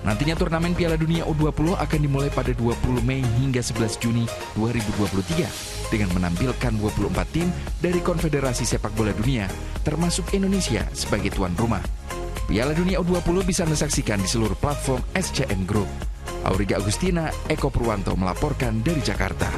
Nantinya turnamen Piala Dunia U20 akan dimulai pada 20 Mei hingga 11 Juni 2023 dengan menampilkan 24 tim dari Konfederasi Sepak Bola Dunia, termasuk Indonesia sebagai tuan rumah. Piala Dunia U20 bisa Anda saksikan di seluruh platform SCN Group. Auriga Agustina, Eko Purwanto melaporkan dari Jakarta.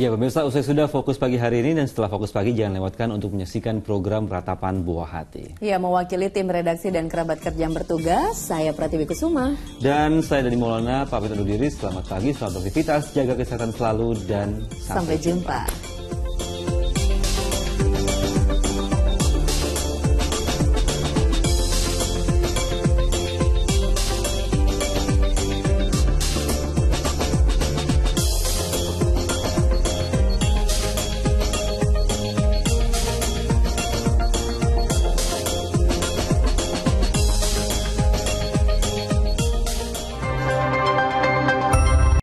Ya pemirsa, usai sudah Fokus Pagi hari ini, dan setelah Fokus Pagi jangan lewatkan untuk menyaksikan program Ratapan Buah Hati. Ya, mewakili tim redaksi dan kerabat kerja yang bertugas, saya Pratiwi Kusuma. Dan saya Dani Maulana, pamit undur diri. Selamat pagi, selamat beraktivitas, jaga kesehatan selalu, dan sampai jumpa.